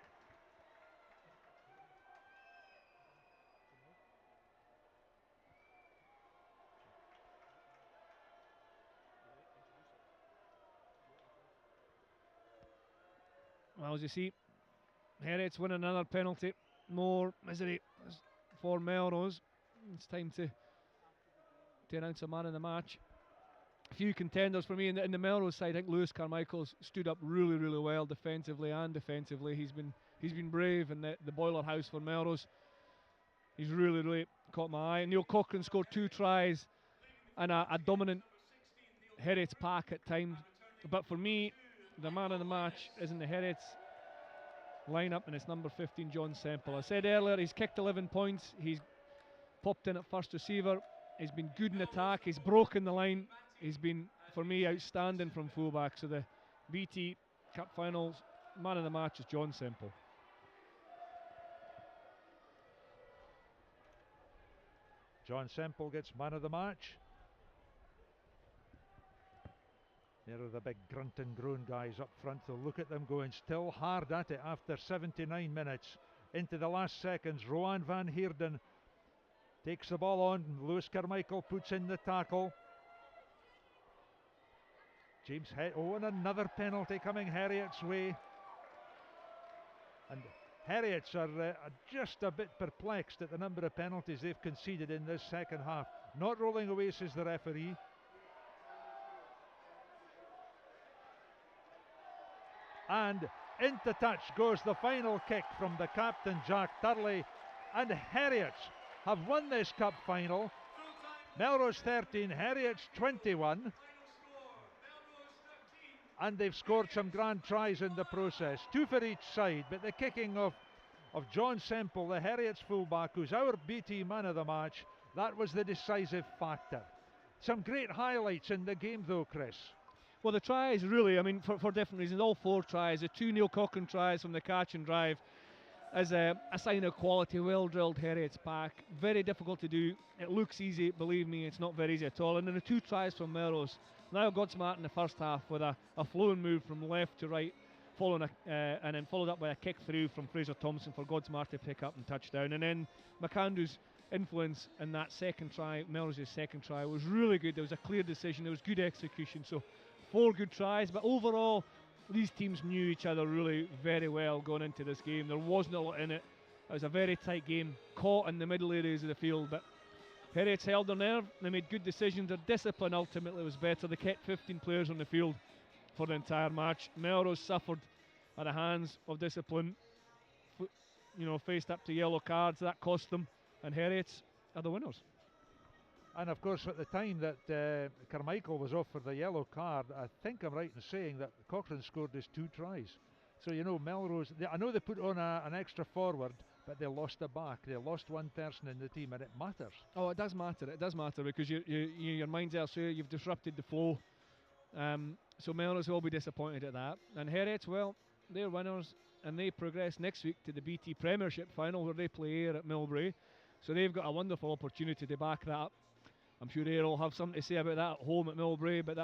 Well, as you see, Heriot's win another penalty. More misery for Melrose. It's time to announce a man in the match. A few contenders for me in the Melrose side. I think Lewis Carmichael's stood up really, really well defensively and defensively. He's been brave in the boiler house for Melrose. He's really, really caught my eye. Neil Cochrane scored 2 tries and a dominant Heriot's pack at times. But for me, the man of the match is in the Heriot's lineup, and it's number 15, John Semple. I said earlier, he's kicked 11 points. He's popped in at first receiver. He's been good in attack. He's broken the line. He's been, for me, outstanding from fullback. So the BT Cup Finals man of the match is John Semple. John Semple gets man of the match. There are the big grunt and groan guys up front. So look at them going still hard at it after 79 minutes. Into the last seconds, Rowan van Heerden takes the ball on. Lewis Carmichael puts in the tackle. James and another penalty coming Heriot's way. And Harriets are just a bit perplexed at the number of penalties they've conceded in this second half. Not rolling away, says the referee. And into touch goes the final kick from the captain, Jack Turley. And Harriets have won this cup final. Melrose 13, Harriets 21. And they've scored some grand tries in the process. 2 for each side, but the kicking of John Semple, the Harriets fullback, who's our BT man of the match, that was the decisive factor. Some great highlights in the game though, Chris. Well, the tries really, I mean, for different reasons, all 4 tries, the 2 Neil Cochrane tries from the catch and drive as a sign of quality, well-drilled Heriot's pack. Very difficult to do. It looks easy, believe me, it's not very easy at all. And then the 2 tries from Melrose. Niall Godsmart in the first half with a flowing move from left to right, and then followed up by a kick through from Fraser Thompson for Godsmart to pick up and touchdown. And then McAndrew's influence in that second try, Melrose's second try, was really good. There was a clear decision, there was good execution. So 4 good tries, but overall these teams knew each other really very well going into this game. There wasn't a lot in it. It was a very tight game, caught in the middle areas of the field, but Heriot's held their nerve. They made good decisions. Their discipline ultimately was better. They kept 15 players on the field for the entire match. Melrose suffered at the hands of discipline, faced up to yellow cards. That cost them, and Heriot's are the winners. And of course, at the time that Carmichael was off for the yellow card, I think I'm right in saying that Cochrane scored his 2 tries. So, Melrose, I know they put on an extra forward, but they lost a back. They lost one person in the team, and it matters. Oh, it does matter. It does matter because your mind's elsewhere. You've disrupted the flow. So Melrose will be disappointed at that. And Heriot's, well, they're winners, and they progress next week to the BT Premiership final where they play Ayr at Millbrae. So they've got a wonderful opportunity to back that up. I'm sure Ayr will have something to say about that at home at Millbrae, but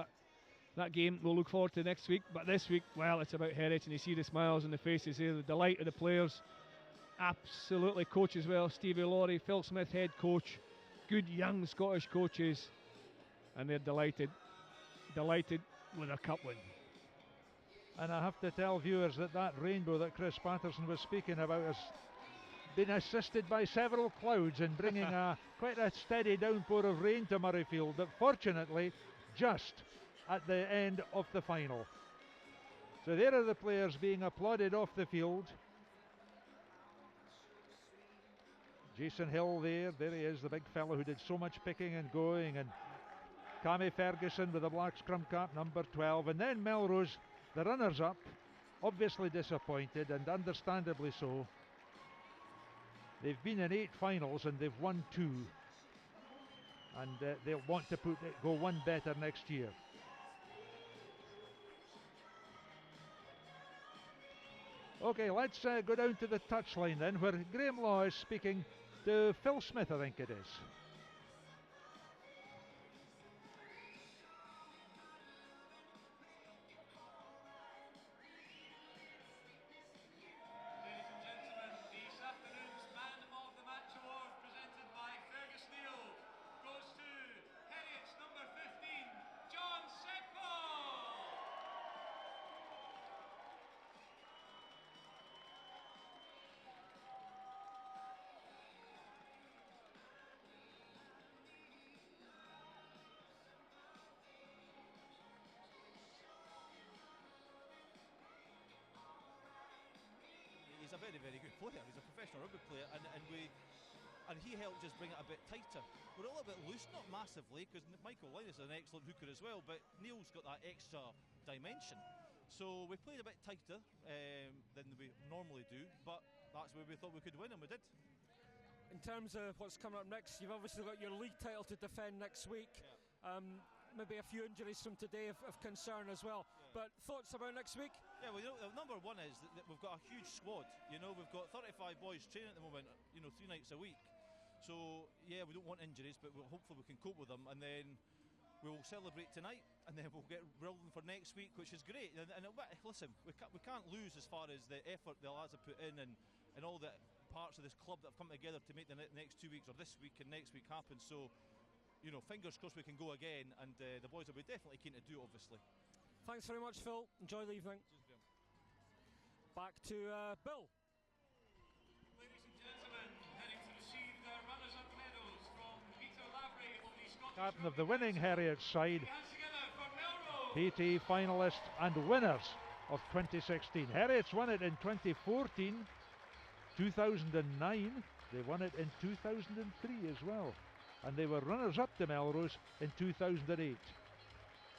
that game we'll look forward to next week. But this week, well, it's about Heriot, and you see the smiles on the faces here, the delight of the players. Absolutely, coach as well, Stevie Laurie, Phil Smith, head coach, good young Scottish coaches, and they're delighted with a cup win. And I have to tell viewers that rainbow that Chris Patterson was speaking about has been assisted by several clouds in bringing quite a steady downpour of rain to Murrayfield, but fortunately just at the end of the final. So there are the players being applauded off the field. Jason Hill there he is, the big fellow who did so much picking and going, and Cammy Ferguson with the black scrum cap, number 12, and then Melrose, the runners-up, obviously disappointed, and understandably so. They've been in 8 finals and they've won 2. and they'll want to go one better next year. Okay, let's go down to the touchline then, where Graham Law is speaking to Phil Smith, I think it is. He's a very, very good player. He's a professional rugby player, and he helped just bring it a bit tighter. We're a little bit loose, not massively, because Michael Linus is an excellent hooker as well, but Neil's got that extra dimension. So we played a bit tighter than we normally do, but that's where we thought we could win, and we did. In terms of what's coming up next, you've obviously got your league title to defend next week. Yeah. Maybe a few injuries from today of concern as well. Yeah. But thoughts about next week? Yeah, well, number one is that we've got a huge squad. We've got 35 boys training at the moment, 3 nights a week. So, yeah, we don't want injuries, but hopefully we can cope with them. And then we'll celebrate tonight, and then we'll get rolling for next week, which is great. And listen, we can't lose as far as the effort the lads have put in and all the parts of this club that have come together to make the next 2 weeks, or this week and next week, happen. So, fingers crossed we can go again, and the boys will be definitely keen to do it, obviously. Thanks very much, Phil. Enjoy the evening. Back to Bill. Ladies and gentlemen, heading to receive the runners-up medals from Peter Lavery of the Scottish Captain of the winning Harriets side, Hands together for Melrose. PT finalists and winners of 2016. Harriets won it in 2014, 2009. They won it in 2003 as well. And they were runners-up to Melrose in 2008.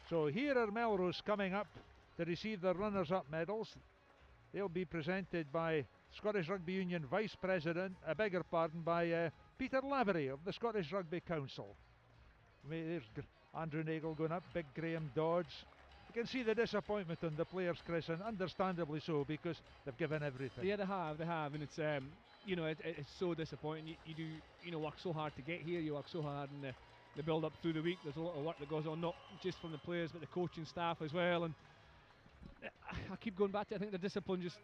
So here are Melrose coming up to receive their runners-up medals. They'll be presented by Scottish Rugby Union Vice President, by Peter Lavery of the Scottish Rugby Council. There's Andrew Nagle going up, big Graham Dodds. You can see the disappointment on the players, Chris, and understandably so, because they've given everything. Yeah, they have, and it's it's so disappointing. You do work so hard to get here. You work so hard in the build up through the week. There's a lot of work that goes on, not just from the players but the coaching staff as well. And I keep going back to, I think the discipline just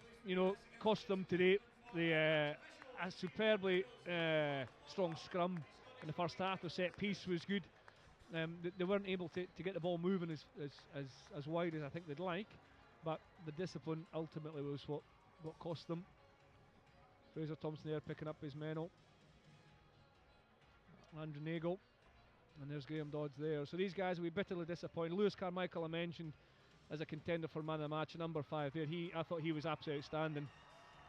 cost them today. A superbly strong scrum in the first half. The set piece was good. They weren't able to get the ball moving as wide as I think they'd like, but the discipline ultimately was what cost them. Fraser Thompson there picking up his medal. Andrew Nagle, and there's Graham Dodds there. So these guys will be bitterly disappointed. Lewis Carmichael I mentioned as a contender for man of the match, number 5 there. I thought he was absolutely outstanding.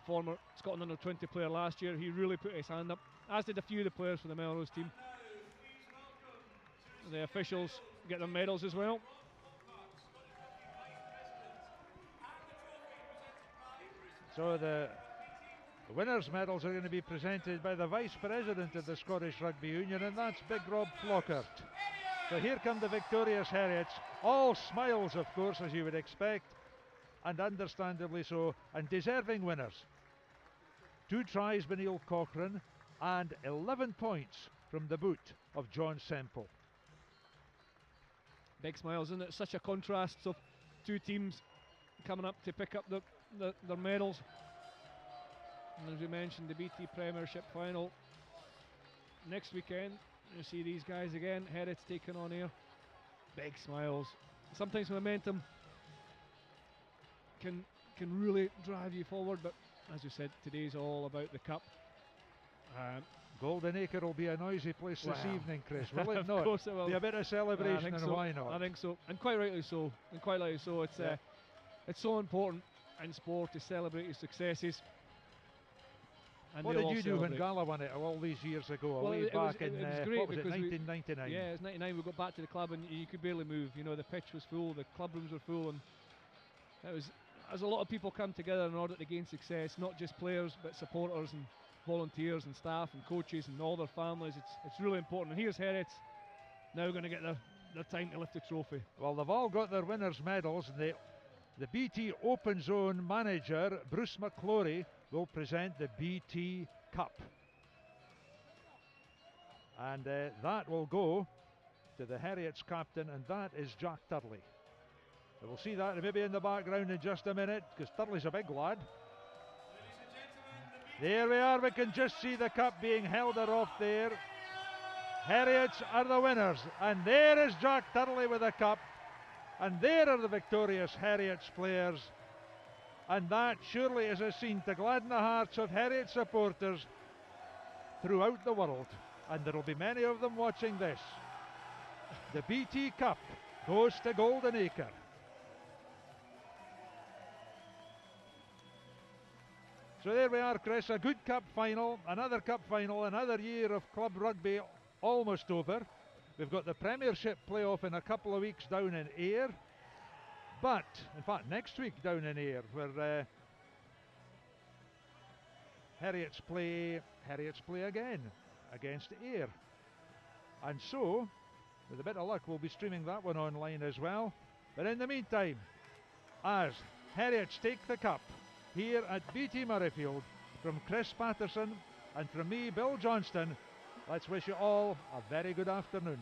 Former Scotland under-20 player last year. He really put his hand up, as did a few of the players for the Melrose team. The officials get their medals as well. So the winners' medals are going to be presented by the Vice President of the Scottish Rugby Union, and that's Big Rob Flockart. So here come the victorious Harriets, all smiles of course, as you would expect, and understandably so, and deserving winners. 2 tries by Neil Cochrane and 11 points from the boot of John Semple. Big smiles, isn't it? Such a contrast of 2 teams coming up to pick up their medals. And as we mentioned, the BT Premiership final next weekend. You see these guys again. Heriot's taking on here. Big smiles. Sometimes momentum can really drive you forward, but as you said, today's all about the cup. Golden Acre will be a noisy place this evening, Chris, will it not? Of course it will. Be a bit of celebration, and so. why not? I think so, and quite rightly so. It's so important in sport to celebrate your successes. And what did you do when Gala won it all these years ago? Well, it was 1999? Yeah, it was 99. We got back to the club and you could barely move. The pitch was full, the club rooms were full, and it was as a lot of people come together in order to gain success. Not just players, but supporters and volunteers and staff and coaches and all their families. It's really important. And here's Harriets now going to get their time to lift the trophy. Well, they've all got their winners' medals, and the BT Open Zone manager, Bruce McClory, will present the BT Cup. And that will go to the Harriets captain, and that is Jack Turley. We'll see that maybe in the background in just a minute, because Turley's a big lad. There we are, we can just see the cup being held aloft there. Harriets are the winners, and there is Jack Turley with the cup, and there are the victorious Harriets players, and that surely is a scene to gladden the hearts of Harriet supporters throughout the world, and there will be many of them watching this. The BT Cup goes to Golden Acre. So there we are, Chris, a good cup final, another year of club rugby almost over. We've got the Premiership playoff in a couple of weeks down in Ayr, but in fact next week down in Ayr, where Harriets play again against Ayr. And so, with a bit of luck, we'll be streaming that one online as well. But in the meantime, as Harriets take the cup here at BT Murrayfield, from Chris Patterson and from me, Bill Johnston, let's wish you all a very good afternoon.